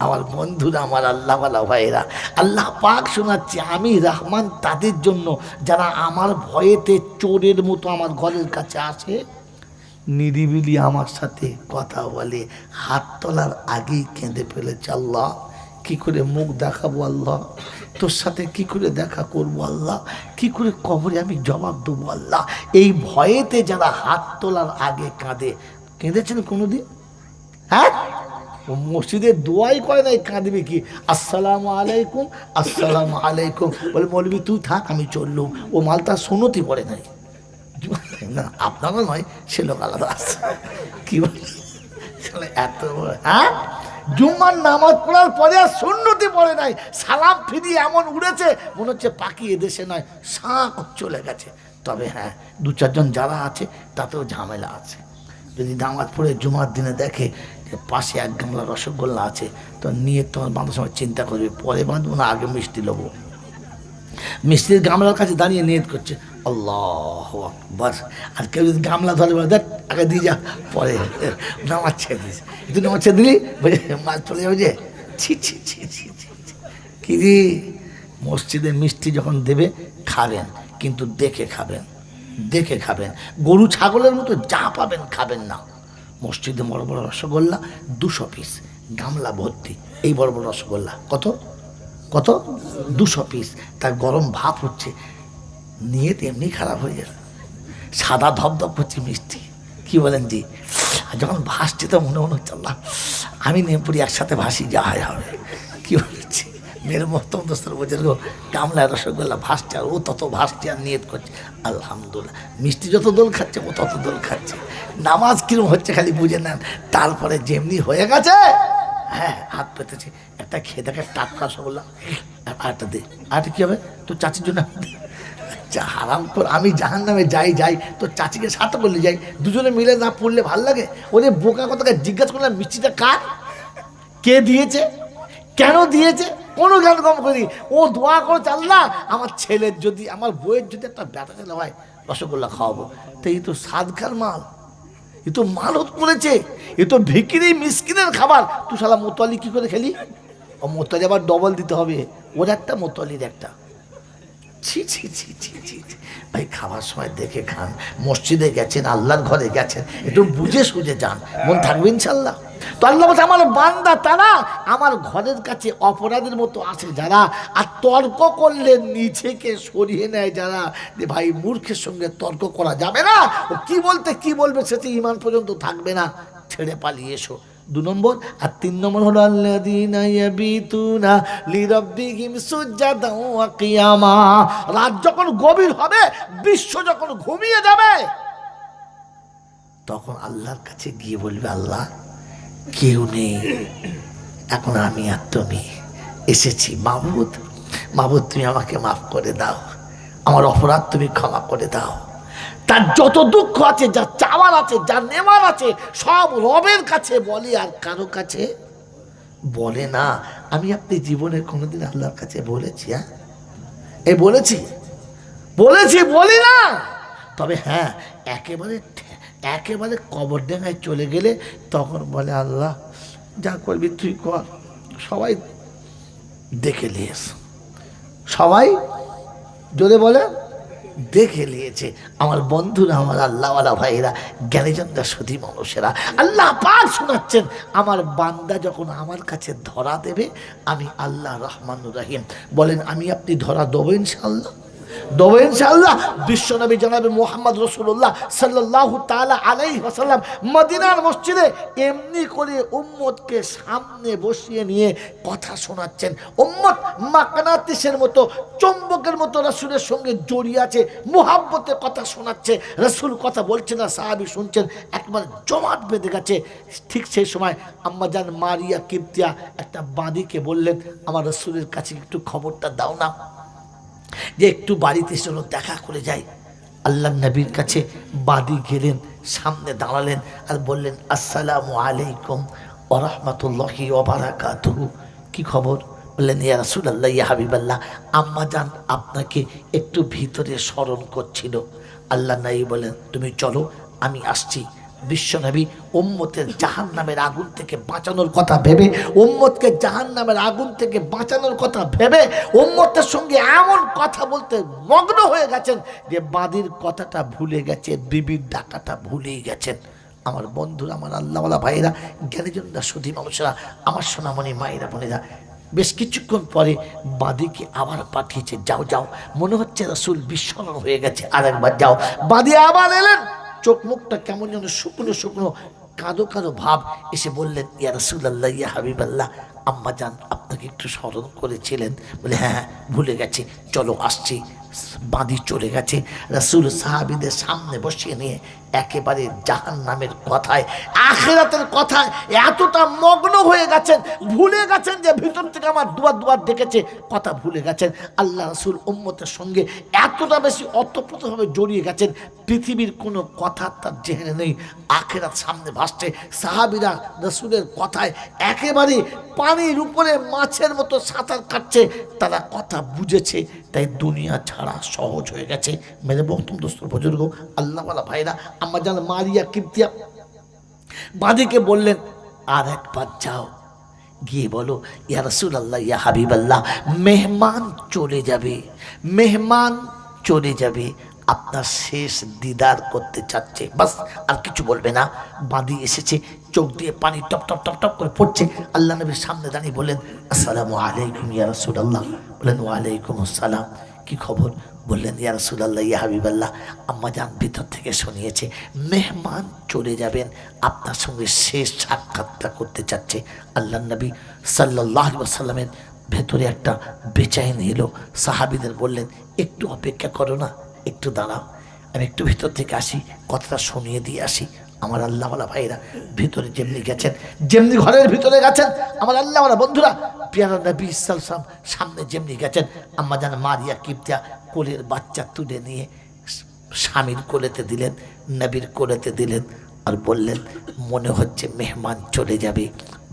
আমার বন্ধুরা, আমার আল্লাহওয়ালা ভাইয়েরা, আল্লাহ পাক শোনাচ্ছে, আমি রহমান তাদের জন্য যারা আমার ভয়েতে চোরের মতো আমার ঘরের কাছে আসে, নিরিবিলি আমার সাথে কথা বলে, হাত তোলার আগেই কেঁদে ফেলেছে, আল্লাহ কি করে মুখ দেখাবো আল্লাহ, তোর সাথে কি করে দেখা করবো আল্লাহ, কি করে কবরে আমি জবাব দেবো আল্লাহ। এই ভয়েতে যারা হাত তোলার আগে কাঁদে, কেঁদেছেন কোনোদিন? হ্যাঁ, ও মসজিদে দোয়াই করে নাই, কাঁদবে কি? আসসালামু আলাইকুম, আসসালামু আলাইকুম বলে মৌলবি তুই থাক আমি চললুম। ও মালটা সুনতি পড়ে নাই না, আপনারও নয়, সে লোক আলাদা আছে। কি বলে এত হ্যাঁ, জুম্মার নামাজ পড়ার পরে আর সুন্নতি পড়ে নাই, সালাম ফিরিয়ে এমন উড়েছে মনে হচ্ছে পাখি এদেশে নয়, শাঁখ চলে গেছে। তবে হ্যাঁ, দু চারজন যারা আছে তাতেও ঝামেলা আছে। যদি নামাজ পড়ে জুমার দিনে দেখে যে পাশে এক গামলা রসগোল্লা আছে, তো নিয়ে তোমার বাঁধার সময় চিন্তা করবে পরে বাঁধবো না আগে মিষ্টি নেবো। মিষ্টির গামলার কাছে দাঁড়িয়ে নিয়ত করছে আল্লাহু আকবার, আর কেউ যদি গামলা ধরে বলে দেখ আগে দিয়ে যা, পরে নামাজ ছেড়ে দিস, একটু নামাজ ছেড়ে দিলি মাছ চলে যাবে যে। ছি ছি ছি ছি ছি, কি রে, মসজিদে মিষ্টি যখন দেবে খাবেন, কিন্তু দেখে খাবেন, দেখে খাবেন। গরু ছাগলের মতো যা পাবেন খাবেন না। মসজিদে বড় বড় রসগোল্লা 200 পিস, গামলা ভর্তি, এই বড় বড় রসগোল্লা কত কত 200 পিস, তার গরম ভাপ হচ্ছে, নিয়ে এমনি খারাপ হয়ে যাবে। সাদা ধপধপ হচ্ছে মিষ্টি, কি বলেন জি? আর যখন ভাসছে তো মনে মনে হচ্ছে আল্লাহ আমি নেমপুরি একসাথে ভাসি, যা হয় হবে। কি বলেছি, মেয়ের মহতম দোস্তর বোঝেন গো, গামলায় রসগোল্লা ভাসছে আর ও তত ভাসছে আর নিয়ত করছে আলহামদুলিল্লাহ। মিষ্টি যত দোল খাচ্ছে ও তত দোল খাচ্ছে। নামাজ কিরম হচ্ছে খালি বুঝে নেন। তারপরে যেমনি হয়ে গেছে, হ্যাঁ হাত পেতেছে, একটা খেয়ে দেখে টাটকা রসগোল্লা, আরেকটা দে, আরেকটা কী হবে তোর চাচির জন্য। যা হারাম কর, আমি জাহান নামে যাই তো চাচিকে সাথে করলে যাই, দুজনে মিলে না পড়লে ভাল লাগে? ওরে বোকা কথাকে জিজ্ঞাসা করলাম মিষ্টিটা কার, কে দিয়েছে, কেন দিয়েছে, কোনো জ্ঞান কম করি। ও দোয়া করছে আল্লাহ আমার ছেলের যদি, আমার বইয়ের যদি একটা ব্যাটা ছেলে হয় রসগোল্লা খাওয়াবো। তো এই তো সাদকার মাল, এ তো মানত করেছে, এ তো ভিকিরি মিসকিনের খাবার। তুই শালা মোতোয়ালি কী করে খেলি? ও মোতোয়ালি আবার ডবল দিতে হবে, ওর একটা মোতোয়ালির একটা। ছি ছি ছি ছি ছি, ভাই খাবার সময় দেখে খান। মসজিদে গেছেন, আল্লাহর ঘরে গেছেন, একটু বুঝে সুঝে যান, মন থাকবে ইনশাল্লাহ। তো আল্লাহ বলছে আমার বান্দা তারা আমার ঘরের কাছে অপরাধের মতো আসে যারা, আর তর্ক করলে নিজেকে সরিয়ে নেয় যারা। যে ভাই মূর্খের সঙ্গে তর্ক করা যাবে না, ও কি বলতে কি বলবে সেটি ঈমান পর্যন্ত থাকবে না, ছেড়ে পালিয়ে এসো। 2 নম্বর। আর 3 নম্বর হলো আল্লাযীনা ইয়াবিতুনা লিরাব্বিহিম সুজদান ওয়া কিয়ামা। রাত যখন গভীর হবে, বিশ্ব যখন ঘুমিয়ে যাবে, তখন আল্লাহর কাছে গিয়ে বলবে আল্লাহ কেউ নেই, এখন আমি আর তুমি এসেছি। মাবুদ, মাবুদ তুমি আমাকে মাফ করে দাও, আমার অপরাধ তুমি ক্ষমা করে দাও। তার যত দুঃখ আছে, যা চাওয়ার আছে, যা নেওয়ার আছে, সব রবের কাছে বলে, আর কারো কাছে বলে না। আমি আপনি জীবনে কোনোদিন আল্লাহর কাছে বলেছি? হ্যাঁ এই বলেছি, বলি না। তবে হ্যাঁ, একেবারে কবর ডেঙ্গায় চলে গেলে তখন বলে আল্লাহ যা করবি তুই কর, সবাই দেখে নিয়েছ, সবাই জোরে বলে দেখে নিয়েছে। আমার বন্ধুরা, আমার আল্লাহওয়ালা ভাইয়েরা, জ্ঞানীজনরা, সতী মানুষেরা, আল্লাহ পাক শোনাচ্ছেন আমার বান্দা যখন আমার কাছে ধরা দেবে, আমি আল্লাহ রহমানুর রহিম। বলেন আমি আপনি ধরা দেবো ইনশাআল্লাহ, দেবো ইনশাআল্লাহ। বিশ্বনবী জনাবে মুহাম্মদ রাসূলুল্লাহ সাল্লাল্লাহু তাআলা আলাইহি ওয়াসাল্লাম মদিনার মসজিদে এমনি করে উম্মতকে সামনে বসিয়ে নিয়ে কথা শোনাচ্ছেন। উম্মত মাকনাতিসের মতো, চুম্বকের মতো রাসূলের সঙ্গে জড়িয়ে আছে, মুহাব্বতে কথা শোনাচ্ছে। রাসূল কথা বলছেন আর সাহাবী শুনছেন, একবার জমাট বেঁধে গেছে। ঠিক সেই সময় আম্মাজান মারিয়া কিবতিয়া একটা বাঁদিকে বললেন আমার রাসূলের কাছে একটু খবরটা দাও না, যে একটু বাড়িতে চলো দেখা করে যাই। আল্লাহ নবীর কাছে বাদী গেলেন, সামনে দাঁড়ালেন আর বললেন আসসালামু আলাইকুম ওয়া রাহমাতুল্লাহি ওয়া বারাকাতুহু। কি খবর? বললেন ইয়া রাসূলুল্লাহ, ইয়া হাবিবাল্লাহ, আম্মা জান আপনাকে একটু ভিতরে স্মরণ করছিল। আল্লাহ নবী বলেন তুমি চলো আমি আসছি। বিশ্বনবী উম্মতের জাহান্নামের আগুন থেকে বাঁচানোর কথা ভেবে, উম্মতকে জাহান্নামের আগুন থেকে বাঁচানোর কথা ভেবে উম্মতের সঙ্গে এমন কথা বলতে মগ্ন হয়ে গেছেন যে বাদীর কথাটা ভুলে গেছে, বিবির ডাকাটা ভুলেই গেছেন। আমার বন্ধুরা, আমার আল্লাহওয়ালা ভাইয়েরা, জ্ঞানীজনরা, সুধী মানুষেরা, আমার সোনামণি মায়েরা বোনেরা, বেশ কিছুক্ষণ পরে বাদীকে আবার পাঠিয়েছে, যাও যাও, মনে হচ্ছে রাসূল বিস্মরণ হয়ে গেছে, আর একবার যাও। বাদী আবার এলেন, চোখ মুখটা কেমন যেন শুকনো শুকনো কাঁদো কাঁদো ভাব, এসে বললেন, ইয়া রাসূলুল্লাহ, ইয়া হাবিবাল্লাহ, আম্মা জান আপনাকে একটু স্মরণ করেছিলেন। বলে, হ্যাঁ হ্যাঁ ভুলে গেছি, চলো আসছি। বাঁধি চলে গেছে। রাসূল সাহাবীদের সামনে বসিয়ে নিয়ে একেবারে জাহান্নামের কথায়, আখিরাতের কথায় এতটা মগ্ন হয়ে গেছেন, ভুলে গেছেন যে ভিতর থেকে আমার দুয়ার দুয়ার ডেকেছে, কথা ভুলে গেছেন। আল্লাহ রাসূল উম্মতের সঙ্গে এতটা বেশি অতপ্রতভাবে জড়িয়ে গেছেন, পৃথিবীর কোনো কথা তার জেহেনে নেই, আখিরাত সামনে ভাসছে। সাহাবীরা রাসূলের কথায় একেবারে পানির উপরে মাছের মতো সাঁতার কাটছে, তারা কথা বুঝেছে, তাই দুনিয়া ছাড়া সহজ হয়ে গেছে। মেরে বহতুম দোস্ত বুজুর্গ, আল্লাহওয়ালা ভাইরা, আম্মা জান মারিয়া কিবতিয়া বাদীকে বললেন, আর একবার যাও, গিয়ে বলো, ইয়া রাসূলুল্লাহ, ইয়া হাবিবাল্লাহ, মেহমান চলে যাবে, মেহমান চলে যাবে, আপনার শেষ দিদার করতে চাচ্ছে, বাস আর কিছু বলবে না। বাঁধি এসেছে, চোখ দিয়ে পানি টপ টপ টপ টপ করে পড়ছে। আল্লাহ নবীর সামনে দাঁড়িয়ে বললেন, আসসালামু আলাইকুম ইয়া রাসূলুল্লাহ। বললেন, ওয়ালাইকুম আসসালাম, কি খবর? বললেন, ইয়া রাসূলুল্লাহ, ইয়া হাবিবাল্লাহ, আম্মা জান ভিতর থেকে শুনিয়েছে মেহমান চলে যাবেন, আপনার সঙ্গে শেষ সাক্ষাৎটা করতে চাচ্ছে। আল্লাহ নবী সাল্লাল্লাহু আলাইহি ওয়াসাল্লামের ভেতরে একটা বেচাইনি এলো। সাহাবীদের বললেন, একটু অপেক্ষা করো না, একটু দাঁড়াও, আমি একটু ভিতর থেকে আসি, কথাটা শুনিয়ে দিয়ে আসি। আমার আল্লাহওয়ালা ভাইরা ভিতরে যেমনি গেছেন, যেমনি ঘরের ভিতরে গেছেন, আমার আল্লাহওয়ালা বন্ধুরা, পিয়ারা নবী সাল্লাল্লাহু সামনে যেমনি গেছেন, আম্মা জান মারিয়া কিবতিয়া কোলের বাচ্চা তুলে নিয়ে স্বামীর কোলেতে দিলেন, নবীর কোলেতে দিলেন, আর বললেন, মনে হচ্ছে মেহমান চলে যাবে,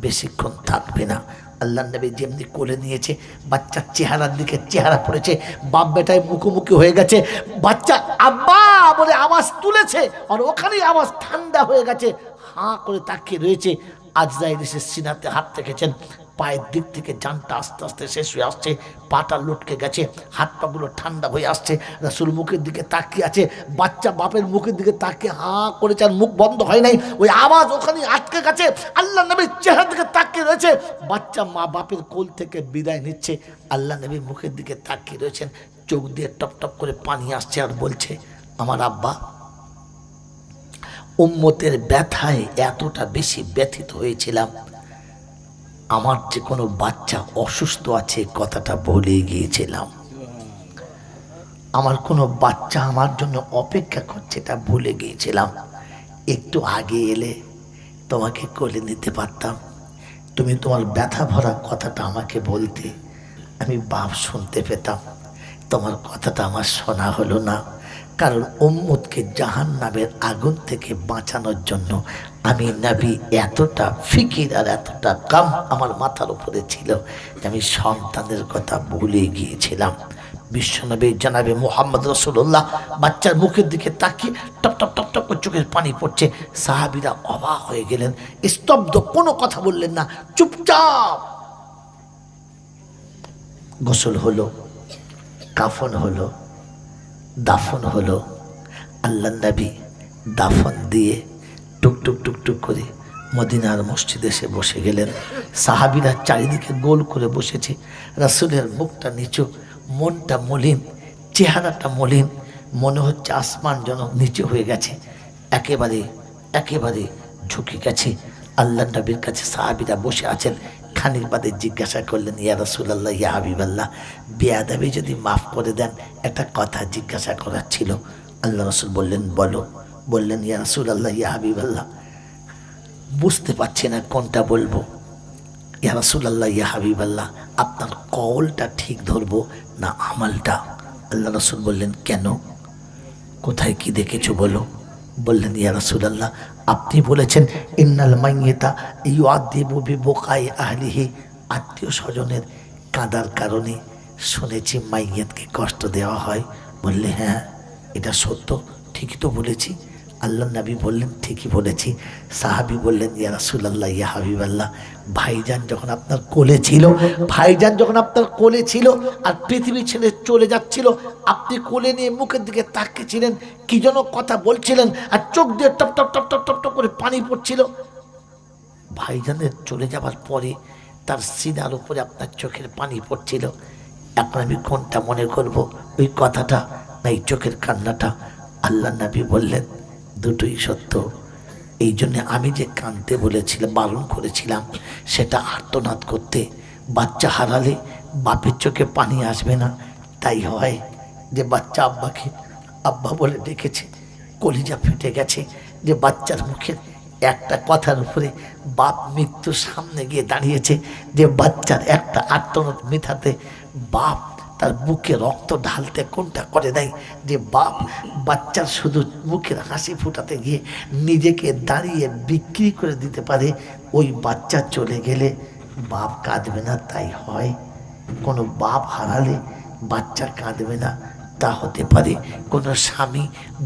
বেশিক্ষণ থাকবে না। আল্লাহ নবী যেমনি কোলে নিয়েছে, বাচ্চার চেহারার দিকে চেহারা পড়েছে, বাপ বেটায় মুখোমুখি হয়ে গেছে, বাচ্চা আব্বা বলে আওয়াজ তুলেছে, আর ওখানেই আওয়াজ ঠান্ডা হয়ে গেছে, হাঁ করে তাকিয়ে রয়েছে। আজরাইল এসে সিনাতে হাত রেখেছেন, পায়ের দিক থেকে জানটা আস্তে আস্তে শেষ হয়ে আসছে, পাটা লটকে গেছে, হাত পাগুলো ঠান্ডা হয়ে আসছে। রাসূল মুখের দিকে তাকিয়ে আছে, বাচ্চা বাপের মুখের দিকে তাকিয়ে হাঁ করেছে, আর মুখ বন্ধ হয় নাই, ওই আওয়াজ ওখানে আটকে গেছে। আল্লাহ নবীর চেহারা দিকে তাকিয়ে রয়েছে, বাচ্চা মা বাপের কোল থেকে বিদায় নিচ্ছে, আল্লাহ নবীর মুখের দিকে তাকিয়ে রয়েছেন, চোখ দিয়ে টপ টপ করে পানি আসছে, আর বলছে, আমার আব্বা, উম্মতের ব্যথায় এতটা বেশি ব্যথিত হয়েছিলাম, আমার যে কোনো বাচ্চা অসুস্থ আছে কথাটা ভুলে গিয়েছিলাম, আমার কোনো বাচ্চা আমার জন্য অপেক্ষা করছে এটা ভুলে গিয়েছিলাম, একটু আগে এলে তোমাকে কোলে নিতে পারতাম, তুমি তোমার ব্যথা ভরা কথাটা আমাকে বলতে, আমি বাপ শুনতে পেতাম, তোমার কথাটা আমার শোনা হলো না, কারণ উম্মতকে জাহান্নামের আগুন থেকে বাঁচানোর জন্য আমি নবী এতটা ফিকির আর এতটা কাম আমার মাথার উপরে ছিল যে আমি সন্তানের কথা ভুলে গিয়েছিলাম। বিশ্বনবী জনাবে মুহাম্মদ রাসূলুল্লাহ বাচ্চার মুখের দিকে তাকিয়ে টপ টপ টপ টপ করে চোখের পানি পড়ছে। সাহাবীরা অবাক হয়ে গেলেন, স্তব্ধ, কোনো কথা বললেন না, চুপচাপ। গোসল হলো, কাফন হলো, দাফন হলো। আল্লাহ নবী দাফন দিয়ে টুকটুক টুকটুক করে মদিনার মসজিদে এসে বসে গেলেন। সাহাবীরা চারিদিকে গোল করে বসেছে, রাসূলের মুখটা নিচু, মনটা মলিন, চেহারাটা মলিন, মনে হচ্ছে আসমান যেন নিচু হয়ে গেছে, একেবারে একেবারে ঝুঁকে গেছে। আল্লাহ নবীর কাছে সাহাবীরা বসে আছেন। খানিক বাদে জিজ্ঞাসা করলেন, ইয়া রাসূলুল্লাহ, ইয়া হাবিবাল্লাহ, বেয়াদবি যদি মাফ করে দেন, একটা কথা জিজ্ঞাসা করার ছিল। আল্লাহ রাসূল বললেন, বলো। বললেন, ইয়া রাসূলুল্লাহ, ইয়া হাবিবাল্লাহ, বুঝতে পারছি না কোনটা বলবো। ইয়া রাসূলুল্লাহ, ইয়া হাবিবাল্লাহ, আপনার কওলটা ঠিক ধরবো না আমলটা? আল্লাহ রাসূল বললেন, কেন, কোথায় কি দেখেছো বলো? বললেন, ইয়া রাসূলুল্লাহ, আপনি বলেছেন, ইন্নাল মাইয়িতা ইউআযিবু বিবুকাই আহলিহি, আত্মীয় স্বজনের কাঁদার কারণে শুনেছি মাইয়িতকে কষ্ট দেওয়া হয়। বললে, হ্যাঁ এটা সত্য, ঠিকই তো বলেছি। আল্লাহ নবী বললেন, ঠিকই বলেছি। সাহাবী বললেন, ইয়া রাসূলুল্লাহ, ইয়া হাবিবাল্লাহ, ভাইজান যখন আপনার কোলে ছিল, ভাইজান যখন আপনার কোলে ছিল আর পৃথিবী ছেড়ে চলে যাচ্ছিল, আপনি কোলে নিয়ে মুখের দিকে তাকিয়েছিলেন, কি যেন কথা বলছিলেন, আর চোখ দিয়ে top top top top top top করে পানি পড়ছিল। ভাইজানের চলে যাবার পরে তার সিনার উপরে আপনার চোখের পানি পড়ছিল। এখন আমি কোনটা মনে করব, ওই কথাটা না এই চোখের কান্নাটা? আল্লাহ নবী বললেন দুটোই সত্য। এই জন্যে আমি যে কাঁদতে বলেছিলাম, বারণ করেছিলাম, সেটা আর্তনাদ করতে। বাচ্চা হারালে বাপের চোখে পানি আসবে না। তাই হয় যে বাচ্চা আব্বাকে আব্বা বলে ডেকেছে, কলিজা ফেটে গেছে যে বাচ্চার মুখের একটা কথার উপরে বাপ মৃত্যুর সামনে গিয়ে দাঁড়িয়েছে, যে বাচ্চার একটা আর্তনাদ মেটাতে বাপ তার বুকে রক্ত ঢালতে কোনটা করে নাই, যে বাপ বাচ্চার শুধু মুখের হাসি ফুটাতে গিয়ে নিজেকে দাঁড়িয়ে বিক্রি করে দিতে পারে। ওই বাচ্চা চলে গেলে বাপ কাঁদবে না, তাই হয়। কোনো বাপ হারালে বাচ্চা কাঁদবে না, তা হতে পারে। কোনো স্বামী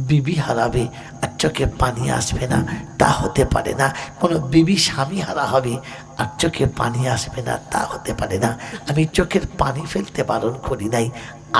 বিবি হারাবে আর চোখে পানি আসবে না, তা হতে পারে না। কোনো বিবি স্বামী হারা হবে আর চোখে পানি আসবে না, তা হতে পারে না। আমি চোখের পানি ফেলতে বারণ করি নাই,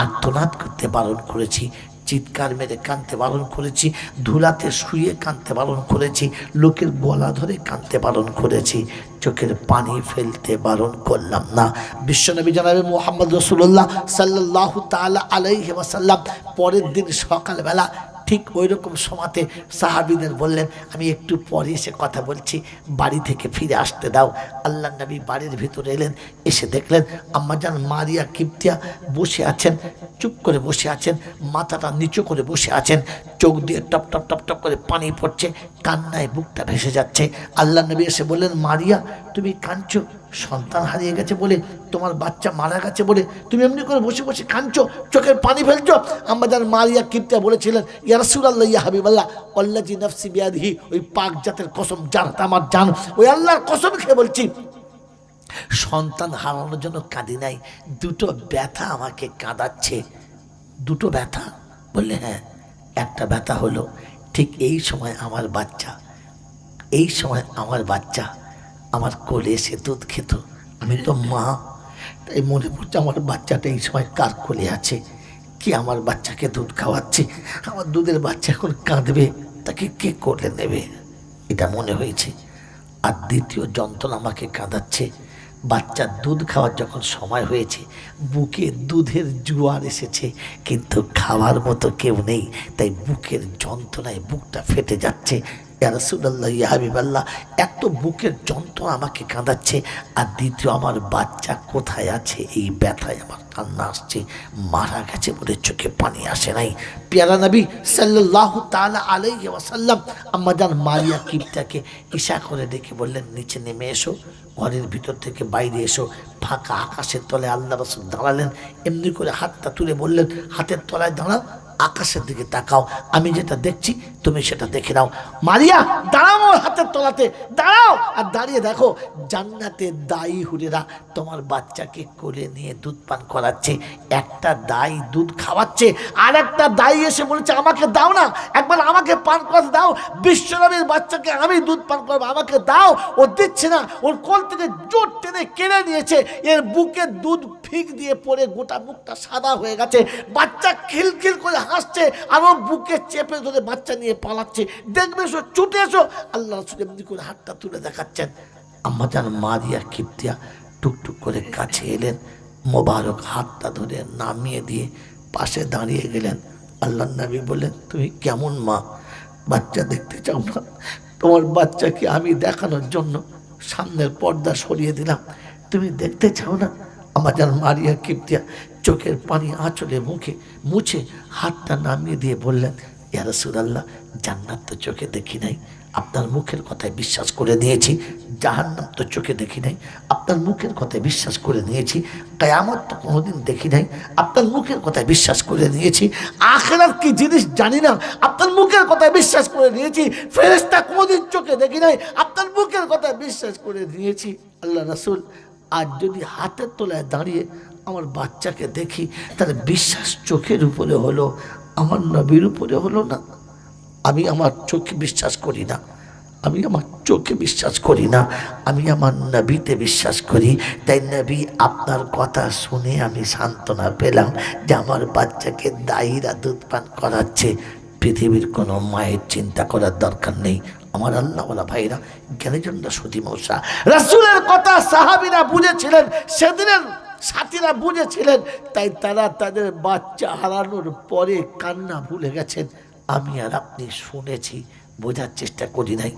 আর্তনাদ করতে বারণ করেছি, চিৎকার মেরে কাঁদতে বারণ করেছি, ধুলাতে শুয়ে কাঁদতে বারণ করেছি, লোকের গলা ধরে কাঁদতে বারণ করেছি, চোখের পানি ফেলতে বারণ করলাম না। বিশ্বনবী জনাবে মুহাম্মদ রাসূলুল্লাহ সাল্লাল্লাহু তাআলা আলাইহি ওয়াসাল্লাম পরের দিন সকালবেলা ঠিক ওই রকম সময়তে সাহাবীদের বললেন, আমি একটু পরে এসে কথা বলছি, বাড়ি থেকে ফিরে আসতে দাও। আল্লাহ নবী বাড়ির ভিতরে এলেন, এসে দেখলেন আম্মাজান মারিয়া কিপ্তিয়া বসে আছেন, চুপ করে বসে আছেন, মাথাটা নিচু করে বসে আছেন, চোখ দিয়ে টপ টপ টপ টপ করে পানি পড়ছে, কান্নায় বুকটা ভেসে যাচ্ছে। আল্লাহ নবী এসে বললেন, মারিয়া তুমি কাঁদছো? সন্তান হারিয়ে গেছে বলে, তোমার বাচ্চা মারা গেছে বলে তুমি এমনি করে বসে বসে কাঁদছো, চোখের পানি ফেলছো? আম্মাজান মারিয়া কিপ্তিয়া বলেছিলেন, ইয়া রাসূলুল্লাহ ইয়া হাবিবাল্লাহ ওয়াল্লাযী নাফসি বিয়াদিহি, ওই পাক জাতের কসম যার আমার জান, ওই আল্লাহর কসম খেয়ে বলছি, সন্তান হারানোর জন্য কাঁদি নাই, দুটো ব্যথা আমাকে কাঁদাচ্ছে। দুটো ব্যথা? বললে হ্যাঁ। একটা ব্যথা হলো ঠিক এই সময় আমার বাচ্চা, এই সময় আমার বাচ্চা আমার কোলে এসে দুধ খেত, আমি তো মা, তাই মনে পড়ছে আমার বাচ্চাটা এই সময় কার কোলে আছে, কি আমার বাচ্চাকে দুধ খাওয়াচ্ছে, আমার দুধের বাচ্চা এখন কাঁদবে, তাকে কে কোলে নেবে, এটা মনে হয়েছে। আর দ্বিতীয় যন্ত্রণা আমাকে কাঁদাচ্ছে, বাচ্চার দুধ খাওয়ার যখন সময় হয়েছে, বুকে দুধের জোয়ার এসেছে, কিন্তু খাওয়ার মতো কেউ নেই, তাই বুকের যন্ত্রণায় বুকটা ফেটে যাচ্ছে। ইয়া রাসূলুল্লাহ ইয়া হাবিবাল্লাহ, এত বুকের যন্ত্রণা আমাকে কাঁদাচ্ছে, আর দ্বিতীয় আমার বাচ্চা কোথায় আছে এই ব্যথায় আমার কান্না আসছে, মারা গেছে বলে চোখে পানি আসে নাই। পেয়ারা নবী সাল্লাল্লাহু তাআলা আলাইহি ওয়াসাল্লাম আম্মাজান মারিয়া কিপ্তিয়াকে ইশা করে ডেকে বললেন, নিচে নেমে এসো, ঘরের ভিতর থেকে বাইরে এসো। ফাঁকা আকাশের তলায় আল্লাহ রাসূল দাঁড়ালেন, এমনি করে হাতটা তুলে বললেন, হাতের তলায় দাঁড়াও, আকাশের দিকে তাকাও, আমি যেটা দেখছি তুমি সেটা দেখে নাও। মারিয়া দাঁড়াও, আমার হাতের তলাতে দাঁড়াও, আর দাঁড়িয়ে দেখো জান্নাতে দায়ী হুরেরা তোমার বাচ্চাকে কোলে নিয়ে দুধ পান করাচ্ছে। একটা দায়ী দুধ খাওয়াচ্ছে, আর একটা দায়ী এসে বলেছে আমাকে দাও না, একবার আমাকে পান করতে দাও, বিশ্বনবীর বাচ্চাকে আমি দুধ পান করবো, আমাকে দাও। ও দিচ্ছে না, ওর কোল থেকে জোর টেনে কেড়ে নিয়েছে, এর বুকে দুধ ফিক দিয়ে পড়ে গোটা মুখটা সাদা হয়ে গেছে, বাচ্চা খিলখিল করে হাসছে, আর ও বুকে চেপে ধরে বাচ্চা নিয়ে পালাচ্ছে। দেখবে এসো, ছুটে এসো। আল্লাহ রাসূল এমনি করে হাতটা তুলে দেখাচ্ছেন। আম্মাজান মারিয়া কিপ্তিয়া টুকটুক করে কাছে এলেন, মোবারক হাতটা ধরে নামিয়ে দিয়ে পাশে দাঁড়িয়ে গেলেন। আল্লাহ নবী বললেন, তুমি কেমন মা, বাচ্চা দেখতে চাও না? তোমার বাচ্চাকে আমি দেখানোর জন্য সামনের পর্দা সরিয়ে দিলাম, তুমি দেখতে চাও না? আম্মাজান মারিয়া কিপ্তিয়া চোখের পানি আঁচলে মুখে মুছে হাতটা নামিয়ে দিয়ে বললেন, ইয়া রাসূলুল্লাহ, জান্নাত তো চোখে দেখি নাই, আপনার মুখের কথায় বিশ্বাস করে নিয়েছি, জাহান্নাম তো চোখে দেখি নাই, আপনার মুখের কথায় বিশ্বাস করে নিয়েছি, কিয়ামত তো কোনোদিন দেখি নাই, আপনার মুখের কথায় বিশ্বাস করে নিয়েছি, আখিরাত কি জিনিস জানি না, আপনার মুখের কথায় বিশ্বাস করে নিয়েছি, ফেরেশতা কোনোদিন চোখে দেখি নাই, আপনার মুখের কথায় বিশ্বাস করে নিয়েছি। আল্লাহ রাসূল, আজ যদি হাতের তলায় দাঁড়িয়ে আমার বাচ্চাকে দেখি, তাহলে বিশ্বাস চোখের উপরে হলো, আমার নবীর উপরে হলো না। আমি আমার চোখে বিশ্বাস করি না, আমি আমার চোখে বিশ্বাস করি না, আমি আমার নবীতে বিশ্বাস করি। তাই নবী আপনার কথা শুনে আমি সান্ত্বনা পেলাম যে আমার বাচ্চাকে দায়ীরা দুধ পান করাচ্ছে। পৃথিবীর কোনো মায়ের চিন্তা করার দরকার নেই, আমার আল্লাহওয়ালা ভাইরা, জ্ঞানীজনরা, সতী মৌসা, রাসূলের কথা সাহাবীরা বুঝেছিলেন, সেদিনের সাথীরা বুঝেছিলেন, তাই তারা তাদের বাচ্চা হারানোর পরে কান্না ভুলে গেছেন। আমি আর আপনি শুনেছি, বোঝার চেষ্টা করি নাই।